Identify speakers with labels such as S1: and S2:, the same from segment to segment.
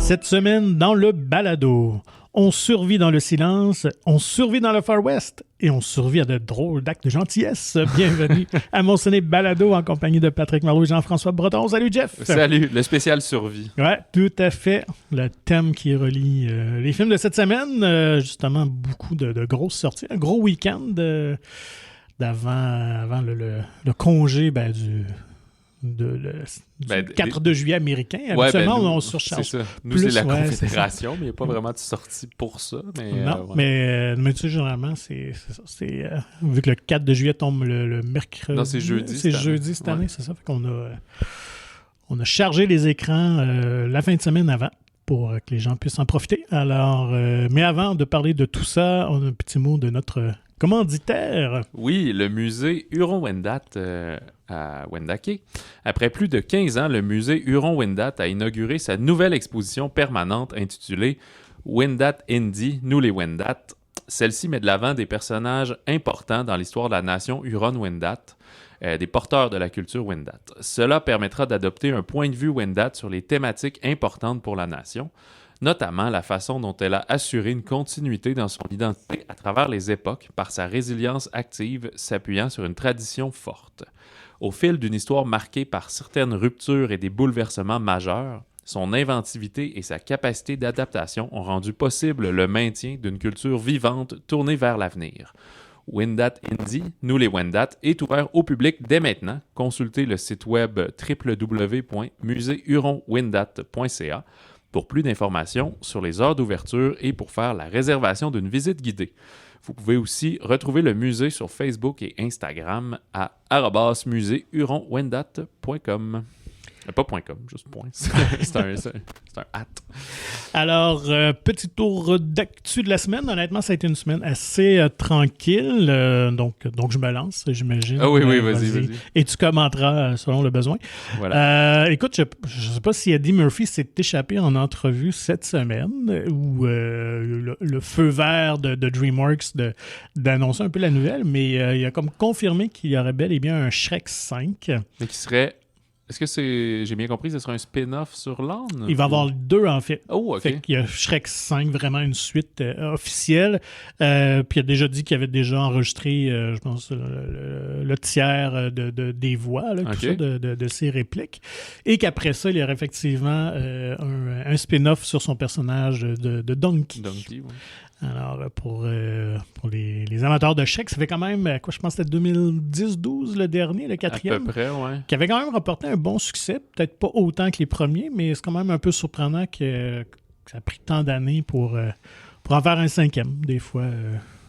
S1: Cette semaine, dans le balado, on survit dans le silence, on survit dans le Far West et on survit à de drôles d'actes de gentillesse. Bienvenue à mon ciné balado en compagnie de Patrick Marleau et Jean-François Breton. Salut Jeff!
S2: Salut, le spécial survie.
S1: Ouais, tout à fait. Le thème qui relie les films de cette semaine. Justement, beaucoup de grosses sorties. Un gros week-end avant le congé du 4 de juillet américain. Habituellement, on surcharge.
S2: C'est ça. Nous, c'est la Confédération, mais il n'y a pas vraiment de sortie pour ça.
S1: Non, mais tu sais, généralement, c'est ça. Vu que le 4 de juillet tombe le mercredi.
S2: Non, c'est jeudi.
S1: C'est jeudi cette année, c'est ça. Fait qu'on on a chargé les écrans la fin de semaine avant pour que les gens puissent en profiter. Alors, mais avant de parler de tout ça, on a un petit mot de notre commanditaire.
S2: Oui, le musée Huron-Wendat à Wendake. Après plus de 15 ans, le musée Huron-Wendat a inauguré sa nouvelle exposition permanente intitulée Wendat Indie, nous les Wendat. Celle-ci met de l'avant des personnages importants dans l'histoire de la nation Huron-Wendat, des porteurs de la culture Wendat. Cela permettra d'adopter un point de vue Wendat sur les thématiques importantes pour la nation, notamment la façon dont elle a assuré une continuité dans son identité à travers les époques par sa résilience active s'appuyant sur une tradition forte. Au fil d'une histoire marquée par certaines ruptures et des bouleversements majeurs, son inventivité et sa capacité d'adaptation ont rendu possible le maintien d'une culture vivante tournée vers l'avenir. Wendat Indie, nous les Wendat, est ouvert au public dès maintenant. Consultez le site web www.museehuronwendat.ca pour plus d'informations sur les heures d'ouverture et pour faire la réservation d'une visite guidée. Vous pouvez aussi retrouver le musée sur Facebook et Instagram à @museehuronwendat.com. Pas .com, juste point. C'est un @
S1: Alors, petit tour d'actu de la semaine. Honnêtement, ça a été une semaine assez tranquille. Donc, je me lance, j'imagine.
S2: Ah oui, vas-y.
S1: Et tu commenteras selon le besoin.
S2: Voilà.
S1: Écoute, je ne sais pas si Eddie Murphy s'est échappé en entrevue cette semaine ou le feu vert de DreamWorks d'annoncer un peu la nouvelle, mais il a comme confirmé qu'il y aurait bel et bien un Shrek 5.
S2: Mais qui serait... Est-ce que j'ai bien compris, ce sera un spin-off sur l'âne?
S1: Il va y avoir deux, en fait.
S2: Oh, OK.
S1: Fait qu'il y a Shrek 5, vraiment une suite officielle. Puis il a déjà dit qu'il avait déjà enregistré, je pense, le tiers des voix, là, tout ça, de ses répliques. Et qu'après ça, il y aurait effectivement un spin-off sur son personnage de Donkey.
S2: Donkey, oui.
S1: Alors, pour les amateurs de Shrek, ça fait quand même, je pense que c'était 2010-12 le dernier, le quatrième.
S2: À peu près, oui.
S1: Qui avait quand même remporté un bon succès, peut-être pas autant que les premiers, mais c'est quand même un peu surprenant que ça a pris tant d'années pour en faire un cinquième, des fois.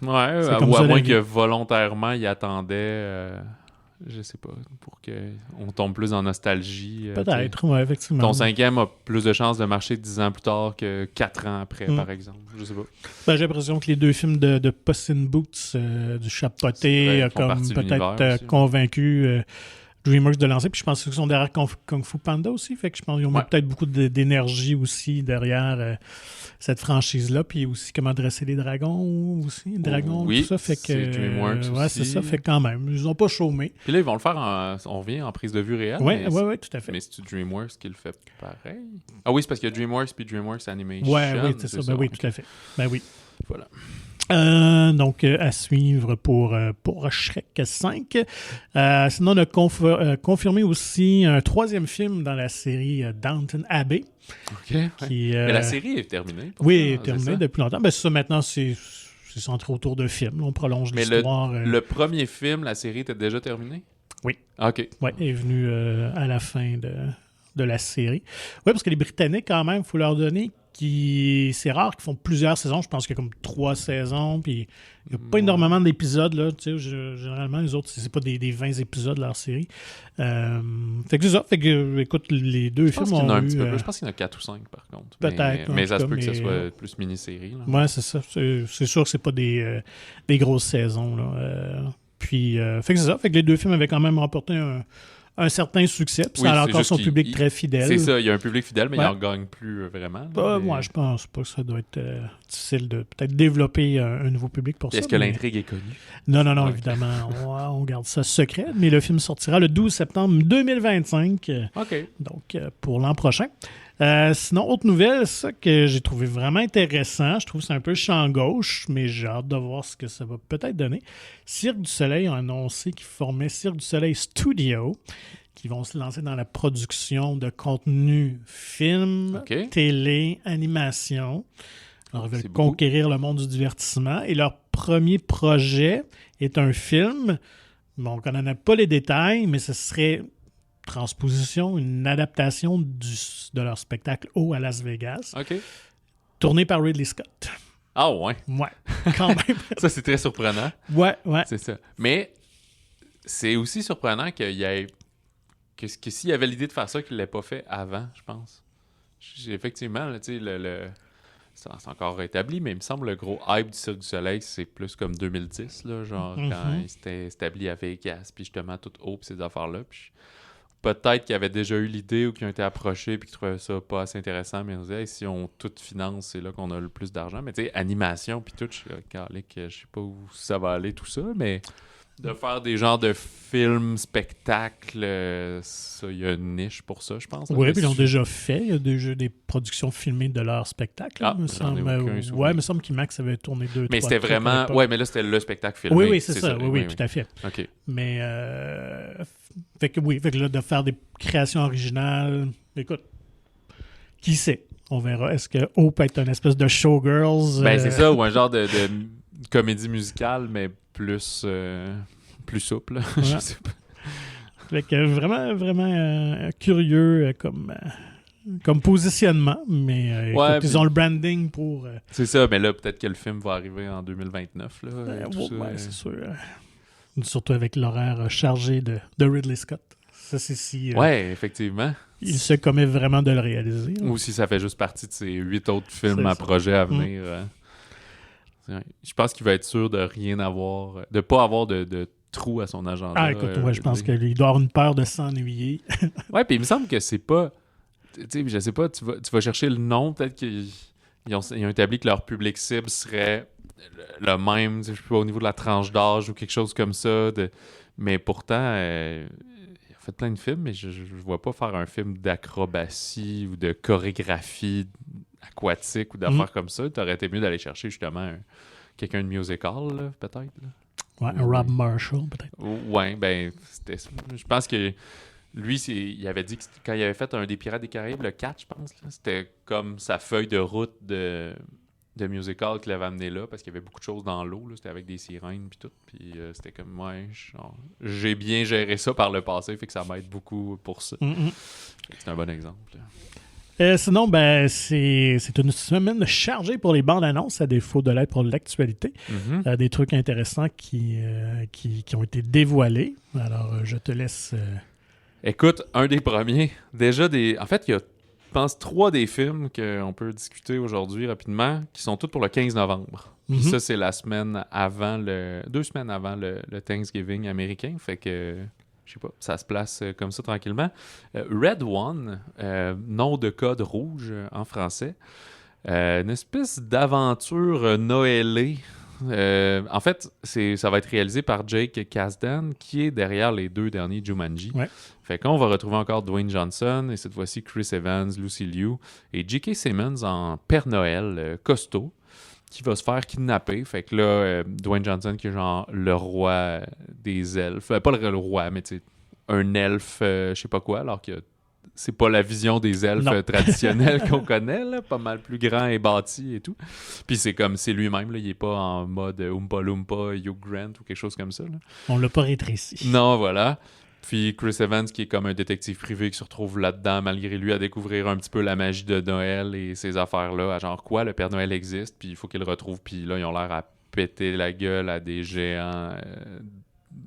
S2: Ou à moins que volontairement, il attendait... je sais pas, pour qu'on tombe plus en nostalgie.
S1: Peut-être, oui, effectivement.
S2: Ton cinquième a plus de chances de marcher 10 ans plus tard que 4 ans après, par exemple. Je sais pas.
S1: J'ai l'impression que les deux films de Puss in Boots, du chapeauté, comme peut-être convaincu DreamWorks de lancer. Puis je pense qu'ils sont derrière Kung Fu Panda aussi. Fait que je pense qu'ils ont mis peut-être beaucoup d'énergie aussi derrière cette franchise-là. Puis aussi comment dresser les dragons aussi. Tout ça. Fait que,
S2: c'est DreamWorks aussi.
S1: C'est ça. Fait quand même. Ils n'ont pas chômé.
S2: Puis là, ils vont le faire on revient en prise de vue réelle.
S1: Oui, tout à fait.
S2: Mais c'est-tu DreamWorks qui le fait pareil? Ah oui, c'est parce qu'il y a DreamWorks puis DreamWorks Animation.
S1: Oui, c'est ça. Ben oui, tout à fait. Ben oui.
S2: Voilà.
S1: Donc, à suivre pour Shrek 5. Sinon, on a confirmé aussi un troisième film dans la série Downton Abbey.
S2: OK. Mais la série est terminée.
S1: Oui, elle est terminée depuis longtemps. Ben, c'est ça, maintenant, c'est centré autour d'un film. On prolonge l'histoire.
S2: Mais le premier film, la série était déjà terminée?
S1: Oui.
S2: OK.
S1: Oui, elle est venue à la fin de la série. Oui, parce que les Britanniques, quand même, il faut leur donner c'est rare qu'ils font plusieurs saisons. Je pense qu'il y a comme 3 saisons, puis il n'y a pas énormément d'épisodes, là. Tu sais, généralement, les autres, c'est pas des 20 épisodes de leur série. Fait que c'est ça. Fait que, écoute, les deux films ont
S2: un petit peu plus. Je pense qu'il y en a 4 ou 5, par contre.
S1: Peut-être.
S2: Mais ça se peut que ce soit plus mini-série.
S1: Oui, c'est ça. C'est sûr que c'est pas des grosses saisons, là. Puis, fait que c'est ça. Fait que les deux films avaient quand même remporté un certain succès. Puis ça a encore son public très fidèle.
S2: C'est ça, il y a un public fidèle, mais il n'en gagne plus vraiment.
S1: Moi, je pense pas que ça doit être difficile de peut-être développer un nouveau public pour ça.
S2: Est-ce que l'intrigue est connue?
S1: Non, évidemment. On garde ça secret. Mais le film sortira le 12 septembre 2025.
S2: OK.
S1: Donc, pour l'an prochain. Sinon, autre nouvelle, ça que j'ai trouvé vraiment intéressant, je trouve que c'est un peu champ gauche, mais j'ai hâte de voir ce que ça va peut-être donner. Cirque du Soleil a annoncé qu'ils formaient Cirque du Soleil Studio, qui vont se lancer dans la production de contenu film, télé, animation. Alors, ils veulent conquérir le monde du divertissement. Et leur premier projet est un film. Bon, on ne connaît pas les détails, mais ce serait transposition, une adaptation de leur spectacle O à Las Vegas, tourné par Ridley Scott.
S2: Ah ouais?
S1: Ouais, quand même.
S2: Ça, c'est très surprenant.
S1: Ouais.
S2: C'est ça. Mais c'est aussi surprenant qu'il y ait... que s'il y avait l'idée de faire ça, qu'il ne l'ait pas fait avant, je pense. Effectivement, tu sais, c'est encore établi, mais il me semble le gros hype du Cirque du Soleil, c'est plus comme 2010, là, genre quand il s'était établi à Vegas, puis justement tout haut, puis ces affaires-là. Puis peut-être qu'ils avaient déjà eu l'idée ou qu'ils ont été approchés puis qu'ils trouvaient ça pas assez intéressant, mais on disait, hey, si on tout finance, c'est là qu'on a le plus d'argent. Mais tu sais, animation puis tout, je sais pas où ça va aller tout ça, mais de faire des genres de films, spectacles, ça, il y a une niche pour ça, je pense.
S1: Oui, puis ils l'ont déjà fait. Il y a déjà des productions filmées de leurs spectacles.
S2: Ah,
S1: me semble. Ouais, il me semble qu'IMAX avait tourné 2-3.
S2: Mais c'était vraiment... Ouais, mais là, c'était le spectacle filmé.
S1: Oui, c'est ça. Oui, tout à fait.
S2: OK.
S1: Mais, fait que là, de faire des créations originales, écoute, qui sait? On verra. Est-ce que O peut être une espèce de showgirls?
S2: Ben, c'est ça, ou un genre de comédie musicale, mais plus souple.
S1: Ouais.
S2: Je sais pas.
S1: Fait que vraiment curieux comme positionnement, mais écoute, ils ont le branding pour...
S2: C'est ça, mais là, peut-être que le film va arriver en 2029. Là,
S1: c'est sûr. Surtout avec l'horaire chargé de Ridley Scott. Ça, c'est si...
S2: ouais, effectivement.
S1: Il se commet vraiment de le réaliser.
S2: Ou si ça fait juste partie de ses 8 autres films à projet à venir. Je pense qu'il va être sûr de rien avoir, de pas avoir de trou à son agenda.
S1: Ah, écoute, je pense qu'il doit avoir une peur de s'ennuyer.
S2: Ouais, puis il me semble que c'est pas... Tu sais, je sais pas, tu vas chercher le nom, peut-être qu'ils ont établi que leur public cible serait le même, je sais pas, au niveau de la tranche d'âge ou quelque chose comme ça. Mais pourtant, il a fait plein de films, mais je vois pas faire un film d'acrobatie ou de chorégraphie aquatique ou d'affaires comme ça. T'aurais été mieux d'aller chercher justement quelqu'un de musical, là, peut-être. Là.
S1: Ouais, un Rob Marshall, peut-être.
S2: Ouais, ben, je pense que lui, il avait dit que quand il avait fait un des Pirates des Caraïbes, le 4, je pense, là, c'était comme sa feuille de route de musical qu'il avait amené là, parce qu'il y avait beaucoup de choses dans l'eau, là, c'était avec des sirènes puis tout, puis c'était comme, ouais, j'ai bien géré ça par le passé, fait que ça m'aide beaucoup pour ça. C'est un bon exemple.
S1: Sinon, ben, c'est une semaine chargée pour les bandes annonces, à défaut de l'être pour l'actualité. Des trucs intéressants qui ont été dévoilés. Alors, je te laisse...
S2: Écoute, un des premiers, en fait, il y a, je pense, 3 des films qu'on peut discuter aujourd'hui rapidement, qui sont tous pour le 15 novembre. Puis ça, c'est 2 semaines avant le Thanksgiving américain. Fait que, je sais pas, ça se place comme ça tranquillement. Red One, nom de code rouge en français. Une espèce d'aventure noëlée. En fait, ça va être réalisé par Jake Kasdan, qui est derrière les 2 derniers Jumanji.
S1: Ouais.
S2: Fait qu'on va retrouver encore Dwayne Johnson, et cette fois-ci Chris Evans, Lucy Liu, et J.K. Simmons en Père Noël costaud, qui va se faire kidnapper. Fait que là, Dwayne Johnson, qui est genre le roi des elfes. Pas le roi, mais tu sais, un elfe, je sais pas quoi, alors que c'est pas la vision des elfes traditionnels qu'on connaît, là, pas mal plus grand et bâti et tout. Puis c'est comme, c'est lui-même, là, il est pas en mode Oompa Loompa, Hugh Grant ou quelque chose comme ça. Là.
S1: On l'a pas rétréci.
S2: Non, voilà. Puis Chris Evans, qui est comme un détective privé qui se retrouve là-dedans, malgré lui, à découvrir un petit peu la magie de Noël et ces affaires-là. À genre, quoi, le Père Noël existe, puis il faut qu'il le retrouve. Puis là, ils ont l'air à péter la gueule à des géants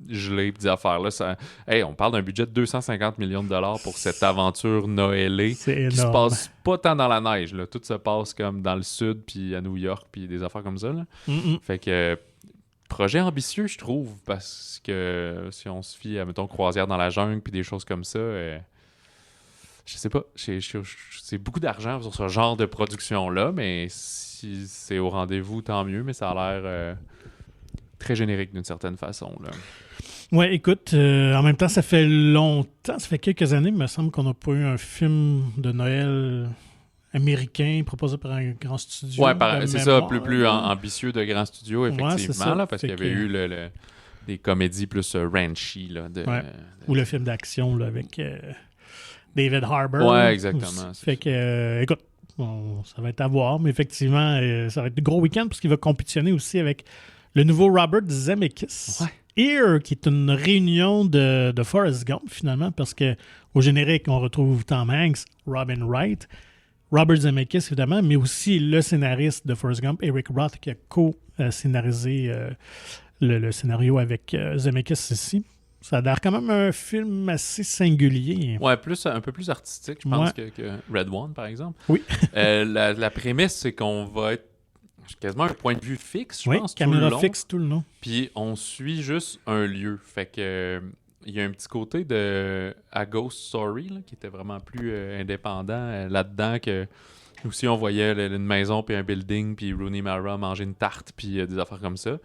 S2: gelés, puis des affaires-là. Hey, on parle d'un budget de 250 millions de dollars pour cette aventure noëlée qui se passe pas tant dans la neige. Là. Tout se passe comme dans le sud, puis à New York, puis des affaires comme ça. Là. Fait que... projet ambitieux, je trouve, parce que si on se fie à, mettons, croisière dans la jungle puis des choses comme ça, je sais pas, c'est beaucoup d'argent sur ce genre de production-là, mais si c'est au rendez-vous, tant mieux, mais ça a l'air très générique d'une certaine façon. Là.
S1: Ouais, écoute, en même temps, ça fait longtemps, ça fait quelques années, il me semble qu'on n'a pas eu un film de Noël américain proposé par un grand studio.
S2: Ouais,
S1: de
S2: c'est ça,
S1: mémoire,
S2: plus
S1: là.
S2: ambitieux de grand studio,
S1: Ouais, c'est
S2: effectivement,
S1: ça.
S2: là, parce
S1: Fait
S2: qu'il y avait
S1: que-
S2: eu des comédies plus ranchy, là,
S1: Ouais. Ou le film d'action là, avec David Harbour.
S2: Ouais,
S1: là.
S2: exactement. c'est
S1: Fait que, écoute, ça va être à voir, mais effectivement, ça va être un gros week-end parce qu'il va compétitionner aussi avec le nouveau Robert Zemeckis.
S2: Ouais.
S1: Here, qui est une réunion de Forrest Gump, finalement, parce que au générique, on retrouve Tom Hanks, Robin Wright, Robert Zemeckis, évidemment, mais aussi le scénariste de Forrest Gump, Eric Roth, qui a co-scénarisé le scénario avec Zemeckis ici. Ça a l'air quand même un film assez singulier.
S2: Ouais, un peu plus artistique, je pense, que Red One, par exemple.
S1: Oui.
S2: La prémisse, c'est qu'on va être quasiment un point de vue fixe, je
S1: Oui,
S2: pense, tout
S1: caméra
S2: le long.
S1: fixe tout le long.
S2: Puis on suit juste un lieu. Fait que il y a un petit côté de A Ghost Story là, qui était vraiment plus indépendant là-dedans que aussi on voyait une maison puis un building puis Rooney Mara manger une tarte puis des affaires comme ça.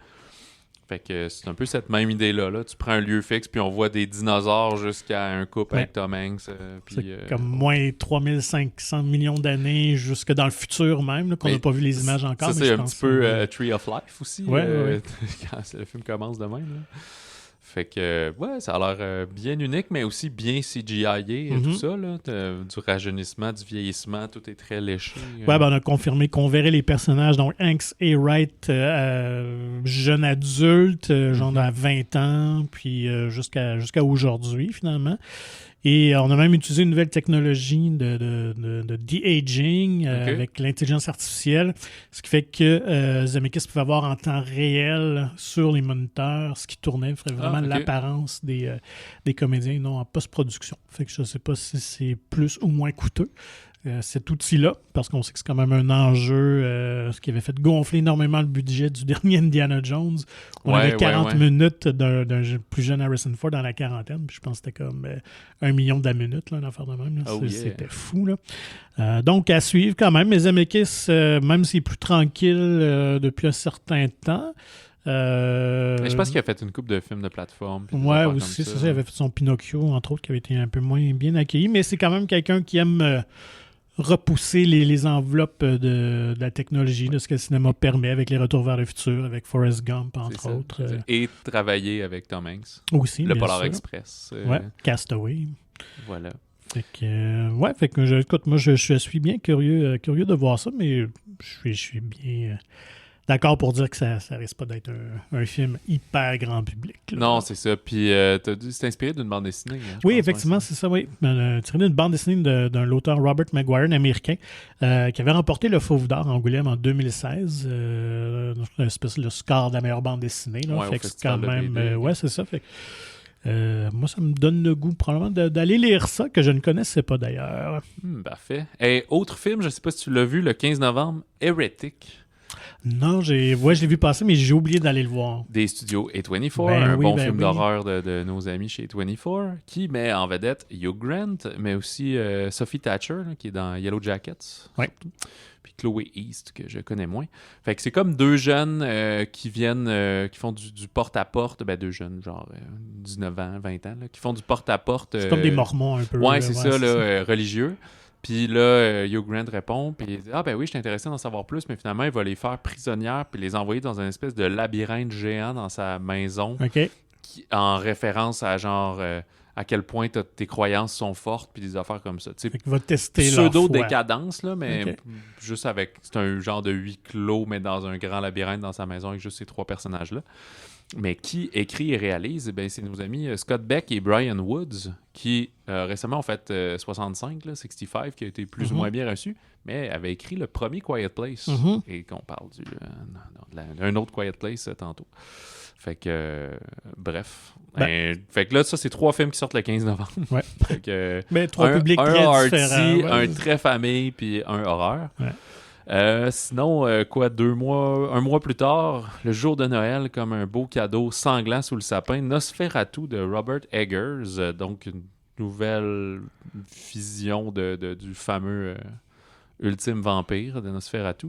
S2: Fait que c'est un peu cette même idée-là. Là. Tu prends un lieu fixe puis on voit des dinosaures jusqu'à un couple avec Tom Hanks.
S1: C'est comme moins 3500 millions d'années jusque dans le futur même, là, qu'on n'a pas vu les images encore.
S2: Ça,
S1: mais
S2: c'est
S1: je
S2: un
S1: pense
S2: petit peu Tree of Life aussi.
S1: Ouais.
S2: Quand le film commence de même. Là. Fait que, ouais, ça a l'air bien unique, mais aussi bien CGI-é et tout ça. Là. Du rajeunissement, du vieillissement, tout est très léché.
S1: Ouais, ben on a confirmé qu'on verrait les personnages, donc Hanks et Wright, jeunes adultes, genre à 20 ans, puis jusqu'à aujourd'hui, finalement. Et on a même utilisé une nouvelle technologie de de-aging avec l'intelligence artificielle, ce qui fait que Zemeckis pouvait avoir en temps réel sur les moniteurs ce qui tournait, ferait vraiment l'apparence des comédiens, non en post-production. Fait que je ne sais pas si c'est plus ou moins coûteux. Cet outil-là, parce qu'on sait que c'est quand même un enjeu, ce qui avait fait gonfler énormément le budget du dernier Indiana Jones. On avait 40 minutes d'un plus jeune Harrison Ford dans la quarantaine, puis je pense que c'était comme 1 million de la minute, là, une affaire de même. Là. C'était fou. Là. Donc, à suivre quand même. Mais Zemeckis, même s'il est plus tranquille depuis un certain temps,
S2: je pense qu'il a fait une couple de films de plateforme.
S1: Ouais, aussi, c'est ça. Il avait fait son Pinocchio, entre autres, qui avait été un peu moins bien accueilli, mais c'est quand même quelqu'un qui aime repousser les enveloppes de la technologie, de ce que le cinéma permet avec les Retours vers le futur, avec Forrest Gump, entre autres.
S2: Et travailler avec Tom Hanks.
S1: Aussi,
S2: le Polar Express.
S1: Ouais, Castaway.
S2: Voilà.
S1: Fait que, écoute, moi, je suis bien curieux de voir ça, mais je suis bien... d'accord pour dire que ça risque pas d'être un film hyper grand public. Là.
S2: Non, c'est ça. Puis, c'est inspiré d'une bande dessinée. Hein,
S1: oui, effectivement, c'est ça, oui. Tiré d'une bande dessinée d'un l'auteur Robert Maguire, un Américain, qui avait remporté le Fauve d'Or à Angoulême en 2016. Le score de la meilleure bande dessinée. Là. Fait que c'est quand même... ouais, c'est ça. Fait moi, ça me donne le goût probablement d'aller lire ça, que je ne connaissais pas d'ailleurs.
S2: Parfait. Et autre film, je ne sais pas si tu l'as vu, le 15 novembre, Heretic.
S1: Non, je l'ai vu passer, mais j'ai oublié d'aller le voir.
S2: Des studios A24, film d'horreur de nos amis chez A24, qui met en vedette Hugh Grant, mais aussi Sophie Thatcher, là, qui est dans Yellow Jackets.
S1: Ouais.
S2: Puis Chloé East, que je connais moins. Fait que c'est comme deux jeunes qui viennent, qui font du porte-à-porte, deux jeunes, genre 19 ans, 20 ans, là, qui font du porte-à-porte.
S1: C'est comme des mormons un peu.
S2: Ouais, c'est ça, religieux. Puis là, Hugh Grant répond, puis il dit « Ah ben oui, je suis intéressé d'en savoir plus, mais finalement, il va les faire prisonnières puis les envoyer dans une espèce de labyrinthe géant dans sa maison, en référence à genre à quel point tes croyances sont fortes, puis des affaires comme ça. »
S1: Fait qu'il va tester
S2: pseudo-décadence, là, mais juste avec... C'est un genre de huis clos, mais dans un grand labyrinthe dans sa maison avec juste ces trois personnages-là. Mais qui écrit et réalise, c'est nos amis Scott Beck et Brian Woods, qui récemment ont fait 65, 65, qui a été plus ou moins bien reçu, mais avaient écrit le premier Quiet Place, et qu'on parle d'un autre Quiet Place tantôt. Fait que, bref. Fait que là, ça, c'est 3 films qui sortent le 15 novembre.
S1: Ouais.
S2: Fait que,
S1: mais 3 publics très différents.
S2: Un très famille, puis un horreur.
S1: Ouais.
S2: Sinon, un mois plus tard, le jour de Noël, comme un beau cadeau sanglant sous le sapin, Nosferatu de Robert Eggers, donc une nouvelle vision du fameux ultime vampire de Nosferatu.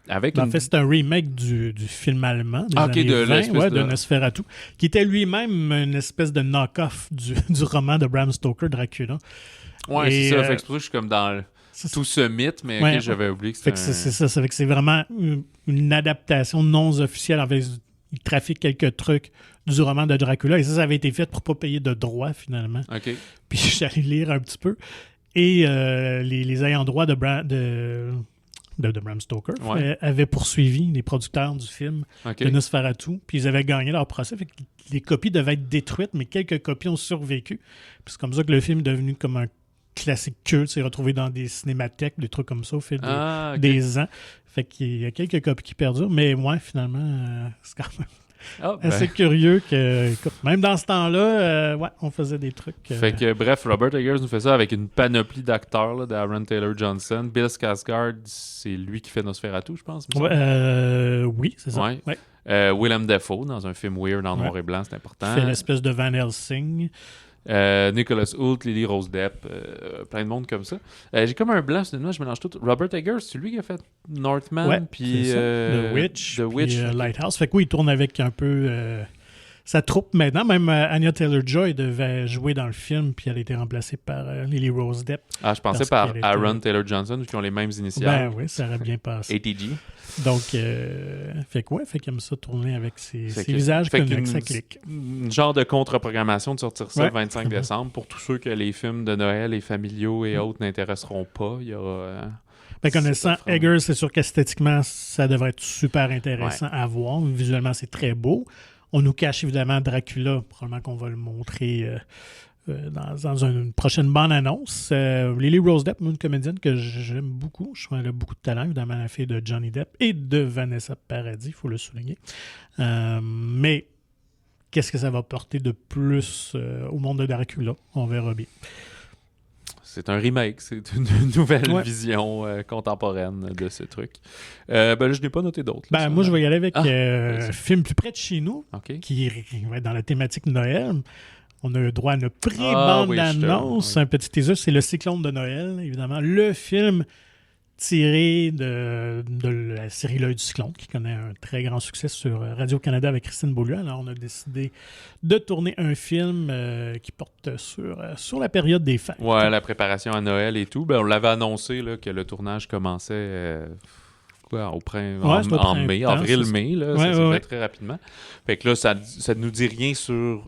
S2: Avec
S1: En fait, c'est un remake du film allemand des années 20, de Nosferatu, qui était lui-même une espèce de knock-off du roman de Bram Stoker, Dracula.
S2: Ouais, c'est ça. Fait que c'est pour ça que je suis comme dans tout ce mythe, mais okay, j'avais oublié que c'était...
S1: C'est ça. C'est vraiment une adaptation non officielle. En fait, il trafique quelques trucs du roman de Dracula, et ça avait été fait pour ne pas payer de droits, finalement.
S2: OK.
S1: Puis j'allais lire un petit peu. Et les ayants droit de Bram Stoker avaient poursuivi les producteurs du film de Nosferatu, puis ils avaient gagné leur procès. Fait que les copies devaient être détruites, mais quelques copies ont survécu. Puis c'est comme ça que le film est devenu comme un classique culte, s'est retrouvé dans des cinémathèques, des trucs comme ça au fil des ans. Fait qu'il y a quelques copies qui perdurent, mais ouais, finalement, c'est quand même assez curieux que, écoute, même dans ce temps-là, on faisait des trucs.
S2: Fait que, bref, Robert Eggers nous fait ça avec une panoplie d'acteurs, d'Aaron Taylor Johnson. Bill Skarsgård, c'est lui qui fait Nosferatu, je pense.
S1: Oui, c'est ça.
S2: Ouais. Willem Dafoe, dans un film weird en noir et blanc, c'est important.
S1: Il fait l'espèce de Van Helsing.
S2: Nicholas Hoult, Lily Rose Depp, plein de monde comme ça. J'ai comme un blanc, je mélange tout. Robert Eggers, c'est lui qui a fait Northman, puis
S1: The Witch, puis Lighthouse. Fait que oui, il tourne avec un peu sa troupe maintenant. Même Anya Taylor-Joy devait jouer dans le film, puis elle a été remplacée par Lily Rose Depp.
S2: Ah, je pensais par Aaron Taylor Johnson, qui ont les mêmes initiales.
S1: Ben oui, ça aurait bien passé.
S2: ATG.
S1: Donc, fait qu'il aime ça tourner avec ses visages connus, ça clique.
S2: Une genre de contre-programmation de sortir ça le 25 décembre pour tous ceux que les films de Noël et familiaux et autres n'intéresseront pas. Il y aura...
S1: connaissant Eggers, c'est sûr qu'esthétiquement, ça devrait être super intéressant à voir. Visuellement, c'est très beau. On nous cache évidemment Dracula. Probablement qu'on va le montrer dans une prochaine bande-annonce. Lily Rose Depp, une comédienne que j'aime beaucoup. Je trouve qu'elle a beaucoup de talent, évidemment, la fille de Johnny Depp et de Vanessa Paradis, il faut le souligner. Mais qu'est-ce que ça va porter de plus au monde de Dracula? On verra bien.
S2: C'est un remake, c'est une nouvelle vision contemporaine de ce truc. Là, je n'ai pas noté d'autres.
S1: Moi, je vais y aller avec un film plus près de chez nous, qui va être dans la thématique de Noël. On a eu droit à une pré-bande-annonce, un petit teaser. C'est Le Cyclone de Noël, évidemment. Le film tiré de la série L'Œil du Cyclone, qui connaît un très grand succès sur Radio-Canada avec Christine Beaulieu. Alors, on a décidé de tourner un film qui porte sur la période des fêtes.
S2: Ouais, la préparation à Noël et tout. On l'avait annoncé là, que le tournage commençait en mai, avril-mai. Ça s'est fait très rapidement. Fait que là, ça ne nous dit rien sur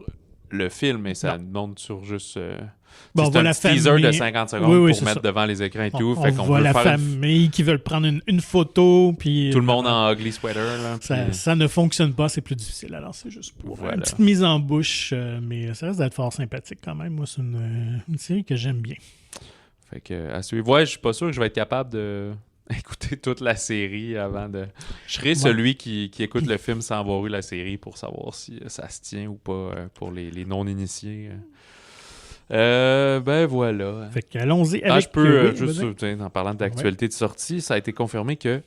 S2: le film, mais ça nous montre sur juste... c'est un petit teaser de 50 secondes pour mettre devant les écrans et tout.
S1: On voit la famille qui veulent prendre une photo. Puis
S2: tout le monde en ugly sweater. Là,
S1: ça ne fonctionne pas, c'est plus difficile. Alors, c'est juste pour une petite mise en bouche. Mais ça reste d'être fort sympathique quand même. Moi, c'est une série que j'aime bien.
S2: Fait que, à suivre. Ouais, je suis pas sûr que je vais être capable de écouter toute la série avant de... Je serai celui qui écoute le film sans avoir eu la série pour savoir si ça se tient ou pas pour les non-initiés. Voilà.
S1: Fait qu'allons-y avec...
S2: je peux, juste en parlant d'actualité de sortie, ça a été confirmé que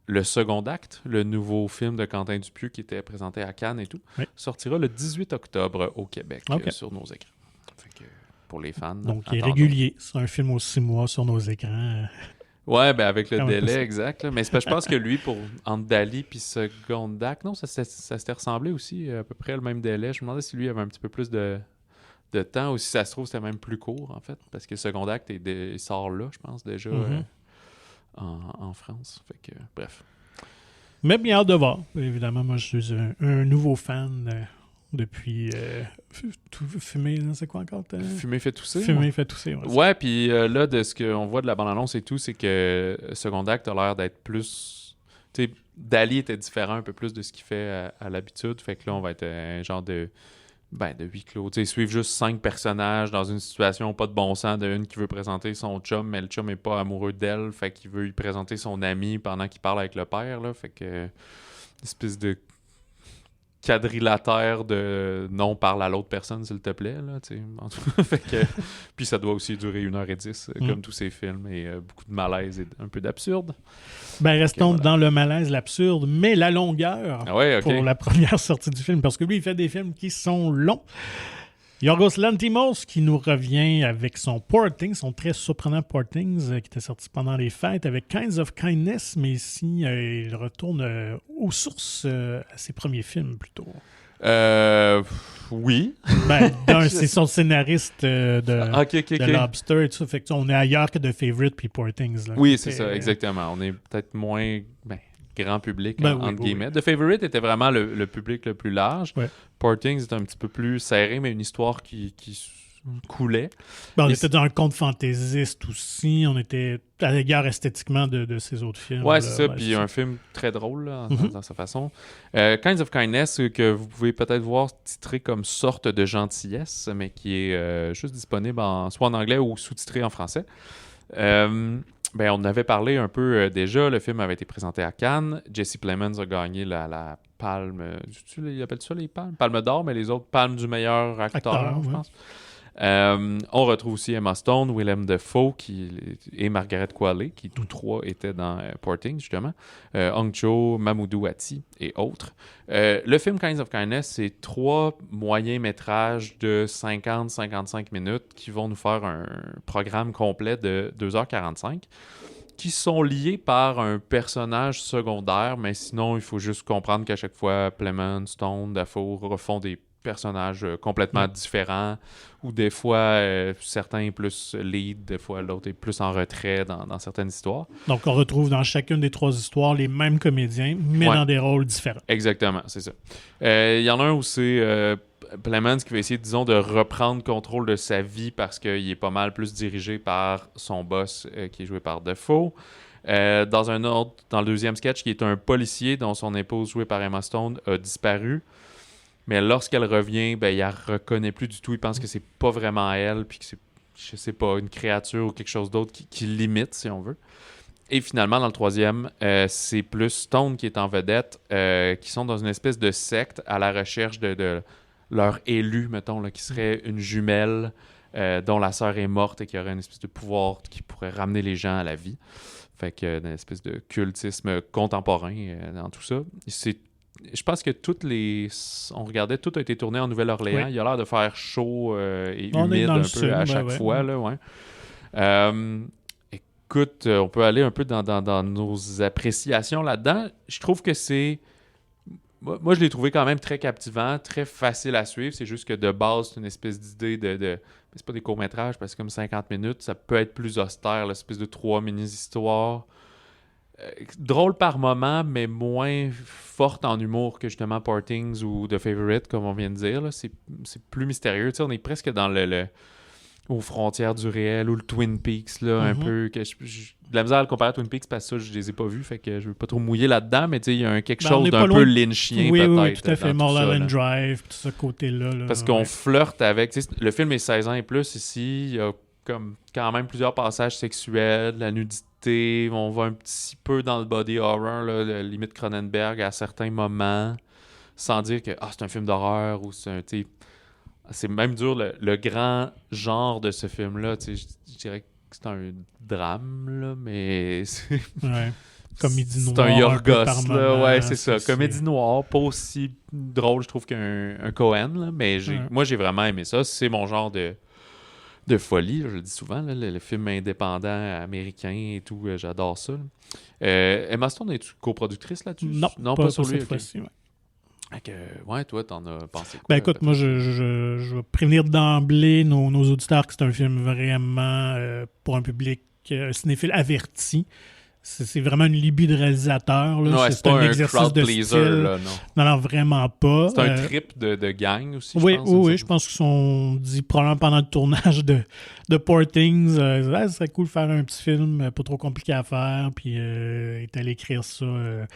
S2: le second acte, le nouveau film de Quentin Dupieux qui était présenté à Cannes et tout, sortira le 18 octobre au Québec sur nos écrans. Fait que, pour les fans.
S1: Donc, il est régulier. C'est un film aux 6 mois sur nos écrans.
S2: Ouais, avec le délai, exact. Là. Mais je pense que lui, entre Dali et second acte, non, ça s'était ressemblé aussi, à peu près le même délai. Je me demandais si lui avait un petit peu plus de temps, ou si ça se trouve, c'était même plus court, en fait, parce que le second acte, il sort là, je pense, déjà, en France. Fait que, bref.
S1: Mais bien hâte de voir. Évidemment, moi, je suis un nouveau fan depuis Fumer, c'est quoi encore?
S2: Fumer fait tousser?
S1: Fumer fait tousser,
S2: ouais. Puis là, de ce qu'on voit de la bande-annonce et tout, c'est que second acte a l'air d'être plus... Tu sais, Dali était différent un peu plus de ce qu'il fait à l'habitude, fait que là, on va être un genre de huis clos. Tu sais, suivre juste 5 personnages dans une situation pas de bon sens, de une qui veut présenter son chum, mais le chum n'est pas amoureux d'elle, fait qu'il veut lui présenter son ami pendant qu'il parle avec le père, là, fait que... Une espèce de quadrilatère de non, parle à l'autre personne, s'il te plaît, là, tu sais. Fait que... Puis ça doit aussi durer 1h10, comme tous ces films, et beaucoup de malaise et un peu d'absurde.
S1: Restons dans le malaise, l'absurde, mais la longueur pour la première sortie du film, parce que lui, il fait des films qui sont longs. Yorgos Lanthimos qui nous revient avec son porting, son très surprenant portings qui était sorti pendant les fêtes avec Kinds of Kindness, mais ici, il retourne aux sources à ses premiers films plutôt.
S2: Oui.
S1: C'est son scénariste de Lobster et tout ça. Fait que, on est ailleurs que de Favorite puis Portings. Là,
S2: oui, c'est ça, exactement. On est peut-être moins grand public, entre guillemets. Oui. The Favorite était vraiment le public le plus large. Ouais. Portings est un petit peu plus serré, mais une histoire qui coulait.
S1: On était dans un conte fantaisiste aussi. On était à l'égard esthétiquement de ces autres films.
S2: Ouais, c'est ça. Puis un film très drôle là, dans sa façon. Kinds of Kindness, que vous pouvez peut-être voir titré comme Sorte de gentillesse, mais qui est juste disponible soit en anglais ou sous-titré en français. On en avait parlé un peu déjà. Le film avait été présenté à Cannes. Jesse Plemons a gagné la palme... il appelle ça les palmes? Palme d'or, mais les autres palmes du meilleur acteur, je pense. On retrouve aussi Emma Stone, Willem Dafoe et Margaret Qualley, qui tous trois étaient dans Porting, justement. Hong Cho, Mamoudou Ati et autres. Le film Kinds of Kindness, c'est 3 moyens-métrages de 50-55 minutes qui vont nous faire un programme complet de 2h45 qui sont liés par un personnage secondaire, mais sinon, il faut juste comprendre qu'à chaque fois, Plemons, Stone, Dafoe refont des personnages complètement différents, ou des fois, certains plus lead, des fois l'autre est plus en retrait dans certaines histoires.
S1: Donc, on retrouve dans chacune des 3 histoires les mêmes comédiens, mais dans des rôles différents.
S2: Exactement, c'est ça. Il y en a un où c'est Plemons qui va essayer, disons, de reprendre contrôle de sa vie parce qu'il est pas mal plus dirigé par son boss qui est joué par Dafoe. Dans le deuxième sketch, qui est un policier dont son épouse, jouée par Emma Stone, a disparu. Mais lorsqu'elle revient, il la reconnaît plus du tout. Il pense que c'est pas vraiment elle, puis que c'est, je sais pas, une créature ou quelque chose d'autre qui l'imite, si on veut. Et finalement, dans le troisième, c'est plus Stone qui est en vedette, qui sont dans une espèce de secte à la recherche de leur élu, mettons, là, qui serait une jumelle dont la sœur est morte et qui aurait une espèce de pouvoir qui pourrait ramener les gens à la vie. Fait que une espèce de cultisme contemporain dans tout ça. Je pense que on regardait, tout a été tourné en Nouvelle-Orléans. Oui. Il a l'air de faire chaud et humide un peu à chaque fois. Là, ouais. Écoute, on peut aller un peu dans nos appréciations là-dedans. Je trouve que c'est... Moi, je l'ai trouvé quand même très captivant, très facile à suivre. C'est juste que de base, c'est une espèce d'idée de... C'est pas des courts-métrages, parce que comme 50 minutes, ça peut être plus austère, l'espèce de 3 mini-histoires. Drôle par moment, mais moins forte en humour que justement Portings ou The Favorite, comme on vient de dire. Là. C'est plus mystérieux. T'sais, on est presque dans aux frontières du réel ou le Twin Peaks, là, un peu. Que de la misère à le comparer à Twin Peaks parce que ça, je les ai pas vus, fait que je veux pas trop mouiller là-dedans, mais il y a quelque chose d'un peu lynchien, peut-être.
S1: Oui, tout à fait. Mulholland Drive, tout ce côté-là. Là,
S2: parce qu'on flirte avec... Le film est 16 ans et plus ici. Il y a comme quand même plusieurs passages sexuels, la nudité, on va un petit peu dans le body horror, là, limite Cronenberg à certains moments, sans dire que c'est un film d'horreur ou c'est même dur le grand genre de ce film-là. Je dirais que c'est un drame, là, mais
S1: comédie noire.
S2: C'est un Yorgos, là,
S1: moment,
S2: ouais, c'est ça. Comédie noire, pas aussi drôle, je trouve, qu'un Cohen, là, mais moi, j'ai vraiment aimé ça. C'est mon genre de folie, je le dis souvent, là, le film indépendant américain et tout, j'adore ça. Emma Stone, es-tu coproductrice là-dessus?
S1: Non, pas sur cette fois-ci.
S2: Ouais, toi, t'en as pensé quoi?
S1: Écoute, moi, je vais prévenir d'emblée nos auditeurs que c'est un film vraiment pour un public cinéphile averti. C'est vraiment une lubie de réalisateur. Là.
S2: Ouais, c'est pas un exercice de
S1: pleaser,
S2: style. Là,
S1: non, vraiment pas.
S2: C'est un trip de gang aussi,
S1: oui,
S2: je pense.
S1: Oui, je pense qu'ils sont dit probablement pendant le tournage de Portings. Ça serait cool de faire un petit film pas trop compliqué à faire, puis est allé écrire ça une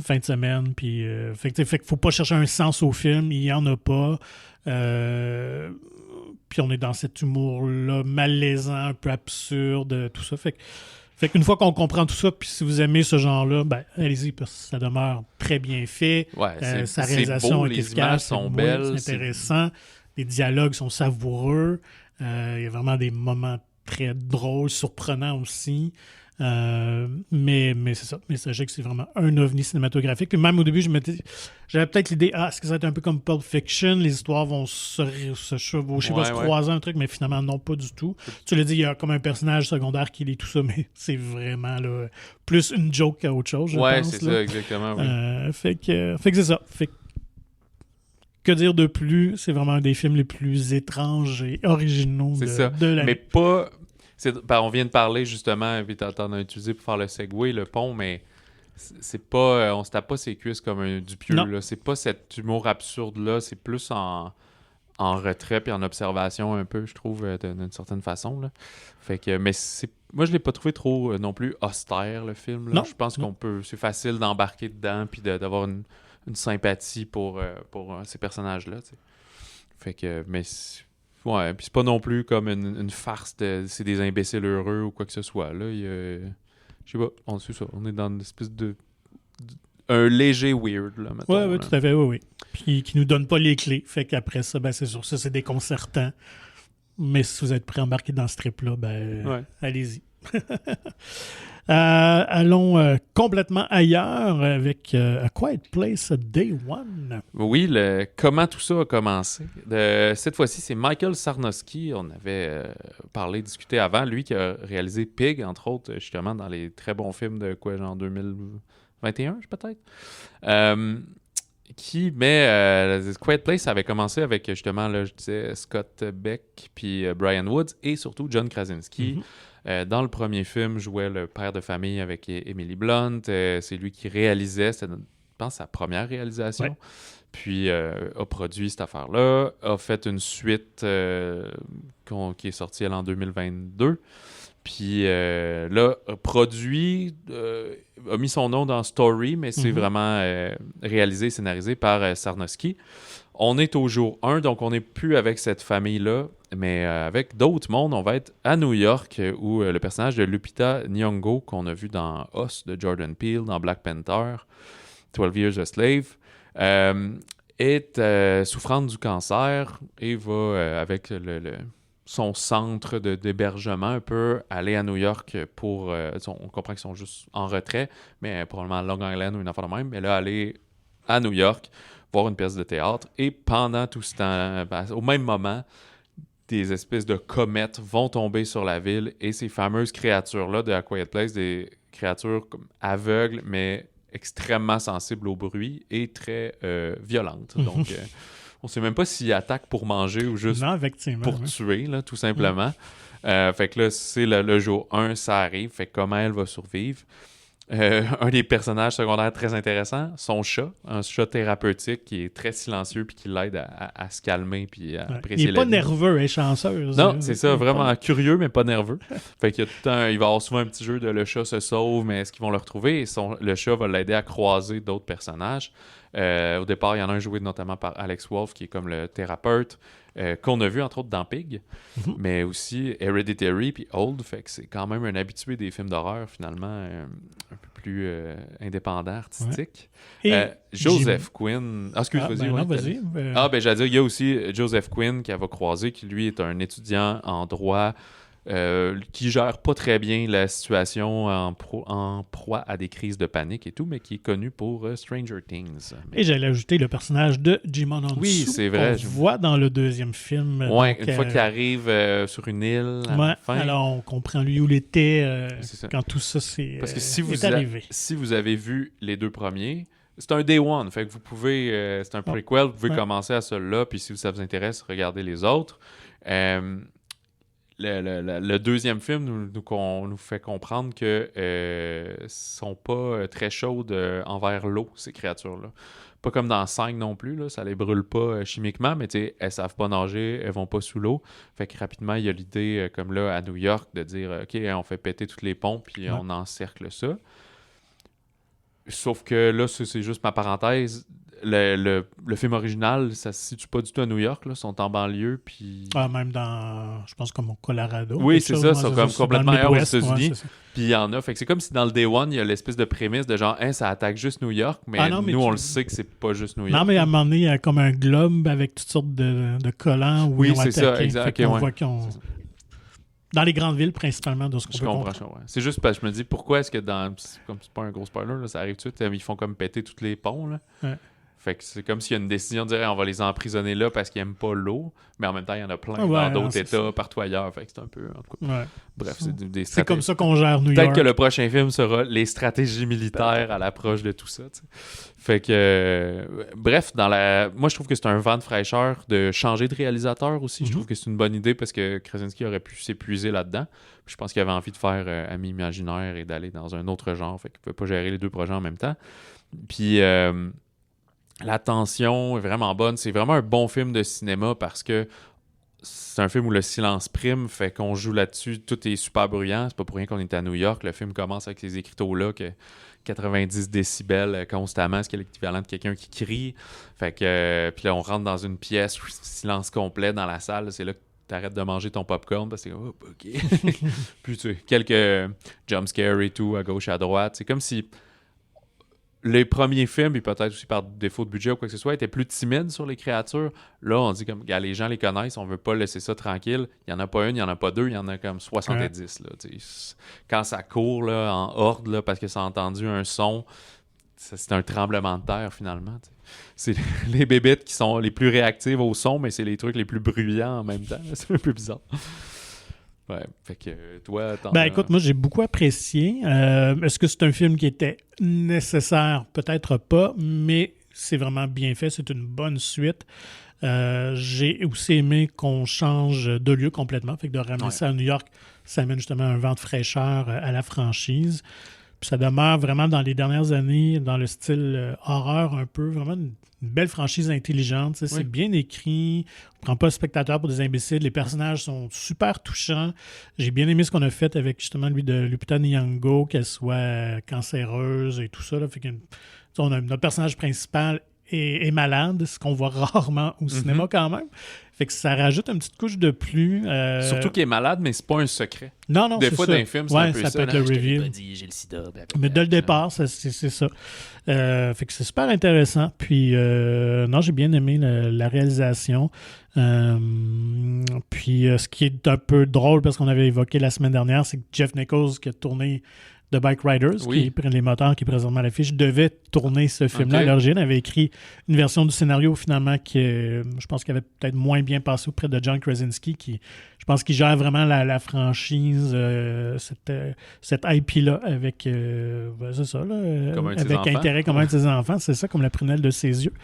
S1: fin de semaine. Puis, fait qu'il faut pas chercher un sens au film, il y en a pas. Puis on est dans cet humour-là malaisant, un peu absurde, tout ça. Fait qu'une fois qu'on comprend tout ça, puis si vous aimez ce genre-là, allez-y, parce que ça demeure très bien fait.
S2: Ouais,
S1: sa réalisation est
S2: les
S1: efficace,
S2: images sont belles.
S1: C'est intéressant. Les dialogues sont savoureux. Il y a vraiment des moments très drôle, surprenant aussi. Mais c'est ça. Mais sachez que c'est vraiment un ovni cinématographique. Puis même au début, j'avais peut-être l'idée, est-ce que ça va être un peu comme Pulp Fiction? Les histoires vont se chevaucher, se croiser un truc, mais finalement, non, pas du tout. Tu l'as dit, il y a comme un personnage secondaire qui lit tout ça, mais c'est vraiment là, plus une joke qu'autre chose, je pense.
S2: C'est
S1: là.
S2: ça, exactement. Oui.
S1: Fait que c'est ça. Fait que dire de plus? C'est vraiment un des films les plus étranges et originaux de l'année.
S2: Mais pas... on vient de parler justement, puis t'en as utilisé pour faire le segue, le pont, mais c'est pas... on se tape pas ses cuisses comme un Dupieux. Là. C'est pas cet humour absurde-là, c'est plus en retrait puis en observation un peu, je trouve, d'une certaine façon. Là. Fait que, mais moi, je l'ai pas trouvé trop non plus austère, le film. Là.
S1: Non.
S2: Je pense qu'on peut... C'est facile d'embarquer dedans puis d'avoir une sympathie pour ces personnages-là. T'sais. Fait que... Mais... Ouais, puis c'est pas non plus comme une farce c'est des imbéciles heureux ou quoi que ce soit. Là, je sais pas, on est dans une espèce un léger weird, là, mettons.
S1: Oui, tout à fait, oui. Puis qui nous donne pas les clés. Fait qu'après ça, c'est sûr, ça, c'est déconcertant. Mais si vous êtes prêt à embarquer dans ce trip-là, allez-y. Allons complètement ailleurs avec A Quiet Place Day One.
S2: Oui, comment tout ça a commencé. Cette fois-ci, c'est Michael Sarnowski. On avait discuté avant. Lui qui a réalisé Pig, entre autres, justement, dans les très bons films de genre 2021, peut-être. Quiet Place avait commencé avec, justement, là, je disais, Scott Beck puis Brian Woods et surtout John Krasinski.
S1: Mm-hmm.
S2: Dans le premier film, jouait le père de famille avec Emily Blunt. C'est lui qui réalisait, c'était, je pense, sa première réalisation. Ouais. Puis a produit cette affaire-là, a fait une suite qui est sortie en 2022. Puis là, a produit, a mis son nom dans Story, mais c'est vraiment réalisé, scénarisé par Sarnowski. On est au jour 1, donc on n'est plus avec cette famille-là, mais avec d'autres mondes. On va être à New York, où le personnage de Lupita Nyong'o, qu'on a vu dans Us de Jordan Peele, dans Black Panther, 12 Years a Slave, est souffrante du cancer et va, avec son centre d'hébergement un peu, aller à New York pour... on comprend qu'ils sont juste en retrait, mais probablement à Long Island ou une affaire de même, mais là, aller à New York, voir une pièce de théâtre, et pendant tout ce temps, au même moment, des espèces de comètes vont tomber sur la ville, et ces fameuses créatures-là de A Quiet Place, des créatures comme aveugles, mais extrêmement sensibles au bruit, et très violentes. Donc, on ne sait même pas s'ils attaquent pour manger ou juste pour tuer, là, tout simplement. Fait que là, c'est le jour 1, ça arrive, fait comment elle va survivre. Un des personnages secondaires très intéressants, son chat, un chat thérapeutique qui est très silencieux puis qui l'aide à se calmer puis à apprécier la vie.
S1: Il n'est pas nerveux et chanceux.
S2: Non, c'est ça, vraiment curieux mais pas nerveux. Fait qu'il y a tout le temps, il va avoir souvent un petit jeu de le chat se sauve, mais est-ce qu'ils vont le retrouver? Et le chat va l'aider à croiser d'autres personnages. Au départ, il y en a un joué notamment par Alex Wolff qui est comme le thérapeute qu'on a vu entre autres dans Pig, mais aussi Hereditary puis Old, fait que c'est quand même un habitué des films d'horreur finalement, un peu plus indépendant, artistique. Joseph Quinn...
S1: vas-y.
S2: J'allais dire, il y a aussi Joseph Quinn qui va croiser, qui lui est un étudiant en droit qui gère pas très bien la situation en proie à des crises de panique et tout, mais qui est connu pour Stranger Things.
S1: Et j'allais ajouter le personnage de Jimon Hounsou.
S2: Oui, c'est vrai.
S1: On voit dans le deuxième film.
S2: Oui, une fois qu'il arrive sur une île à la fin.
S1: Alors on comprend lui où il était quand tout ça
S2: Parce que si
S1: arrivé.
S2: Si vous avez vu les deux premiers, c'est un Day One, fait que vous pouvez, c'est un prequel, vous pouvez commencer à celui-là, puis si ça vous intéresse, regardez les autres. Le deuxième film nous fait comprendre que sont pas très chaudes envers l'eau, ces créatures-là. Pas comme dans 5 non plus, là, ça les brûle pas chimiquement, mais elles savent pas nager, elles vont pas sous l'eau. Fait que rapidement, il y a l'idée, comme là, à New York, de dire « OK, on fait péter tous les ponts, puis on encercle ça. » Sauf que là, c'est juste ma parenthèse. Le film original, ça se situe pas du tout à New York, là, sont en banlieue, puis...
S1: même dans, je pense, comme au Colorado.
S2: Oui, c'est ça, c'est comme complètement ailleurs aux États-Unis. Puis il y en a, fait que c'est comme si dans le Day One, il y a l'espèce de prémisse de genre, ça attaque juste New York, mais on le sait que c'est pas juste New York.
S1: Non, mais à un moment donné, il y a comme un globe avec toutes sortes de collants où ils ont attaqué.
S2: Ça, exact.
S1: On voit qu'ils ont... dans les grandes villes, principalement, de ce qu'on
S2: Je
S1: peut
S2: comprends.
S1: comprendre.
S2: Ouais. C'est juste parce que je me dis, pourquoi est-ce que comme c'est pas un gros spoiler, là, ça arrive tout de suite, ils font comme péter tous les ponts, là.
S1: Ouais.
S2: Fait que c'est comme s'il y a une décision de dire on va les emprisonner là parce qu'ils aiment pas l'eau, mais en même temps, il y en a plein dans d'autres États,
S1: ça.
S2: partout ailleurs. Fait que c'est un peu. En tout cas,
S1: Ouais.
S2: bref, c'est des
S1: C'est comme ça qu'on gère New
S2: Peut-être
S1: York.
S2: que le prochain film sera les stratégies militaires à l'approche de tout ça. T'sais. Fait que, bref, moi je trouve que c'est un vent de fraîcheur de changer de réalisateur aussi. Je trouve que c'est une bonne idée parce que Krasinski aurait pu s'épuiser là-dedans. Puis je pense qu'il avait envie de faire Ami imaginaire et d'aller dans un autre genre. Fait qu'il ne pouvait pas gérer les deux projets en même temps. Puis la tension est vraiment bonne. C'est vraiment un bon film de cinéma parce que c'est un film où le silence prime, fait qu'on joue là-dessus, tout est super bruyant. C'est pas pour rien qu'on est à New York. Le film commence avec ces écriteaux-là que 90 décibels constamment, ce qui est l'équivalent de quelqu'un qui crie. Fait que puis là, on rentre dans une pièce, silence complet dans la salle. C'est là que t'arrêtes de manger ton popcorn parce que OK. Puis tu sais, quelques jumpscares et tout à gauche à droite. C'est comme si les premiers films, puis peut-être aussi par défaut de budget ou quoi que ce soit, étaient plus timides sur les créatures. Là, on dit comme, gars, les gens les connaissent, on veut pas laisser ça tranquille. Il y en a pas une, il y en a pas deux, il y en a comme 70. Là, quand ça court là, en horde là, parce que ça a entendu un son, c'est un tremblement de terre finalement. T'sais. C'est les bébites qui sont les plus réactives au son, mais c'est les trucs les plus bruyants en même temps. C'est un peu bizarre. Ouais, fait que toi,
S1: écoute, moi j'ai beaucoup apprécié. Est-ce que c'est un film qui était nécessaire? Peut-être pas, mais c'est vraiment bien fait. C'est une bonne suite. J'ai aussi aimé qu'on change de lieu complètement. Fait que de ramener ça à New York, ça amène justement un vent de fraîcheur à la franchise. Puis ça demeure vraiment dans les dernières années dans le style horreur un peu, vraiment une belle franchise intelligente. C'est bien écrit, on ne prend pas le spectateur pour des imbéciles, les personnages sont super touchants. J'ai bien aimé ce qu'on a fait avec justement lui de Lupita Nyong'o, qu'elle soit cancéreuse et tout ça. Là. Fait notre personnage principal est malade, ce qu'on voit rarement au cinéma quand même. Fait que ça rajoute une petite couche de plus.
S2: Surtout qu'il est malade, mais c'est pas un secret.
S1: Non,
S2: des fois, dans les films, c'est un peu
S1: ça.
S2: ça.
S1: Peut être le reveal.
S3: J'ai le sida.
S1: Mais dès le départ, c'est ça. Fait que c'est super intéressant. Puis, non, j'ai bien aimé la réalisation. Puis, ce qui est un peu drôle, parce qu'on avait évoqué la semaine dernière, c'est que Jeff Nichols, qui a tourné The Bike Riders, qui prennent les moteurs, qui est présentement à l'affiche, devait tourner ce film-là. À l'origine, avait écrit une version du scénario, finalement, qui, je pense qu'il avait peut-être moins bien passé auprès de John Krasinski, qui, je pense qu'il gère vraiment la franchise, cette IP-là, avec, c'est ça, là, avec intérêt comme un de ses enfants. C'est ça, comme la prunelle de ses yeux.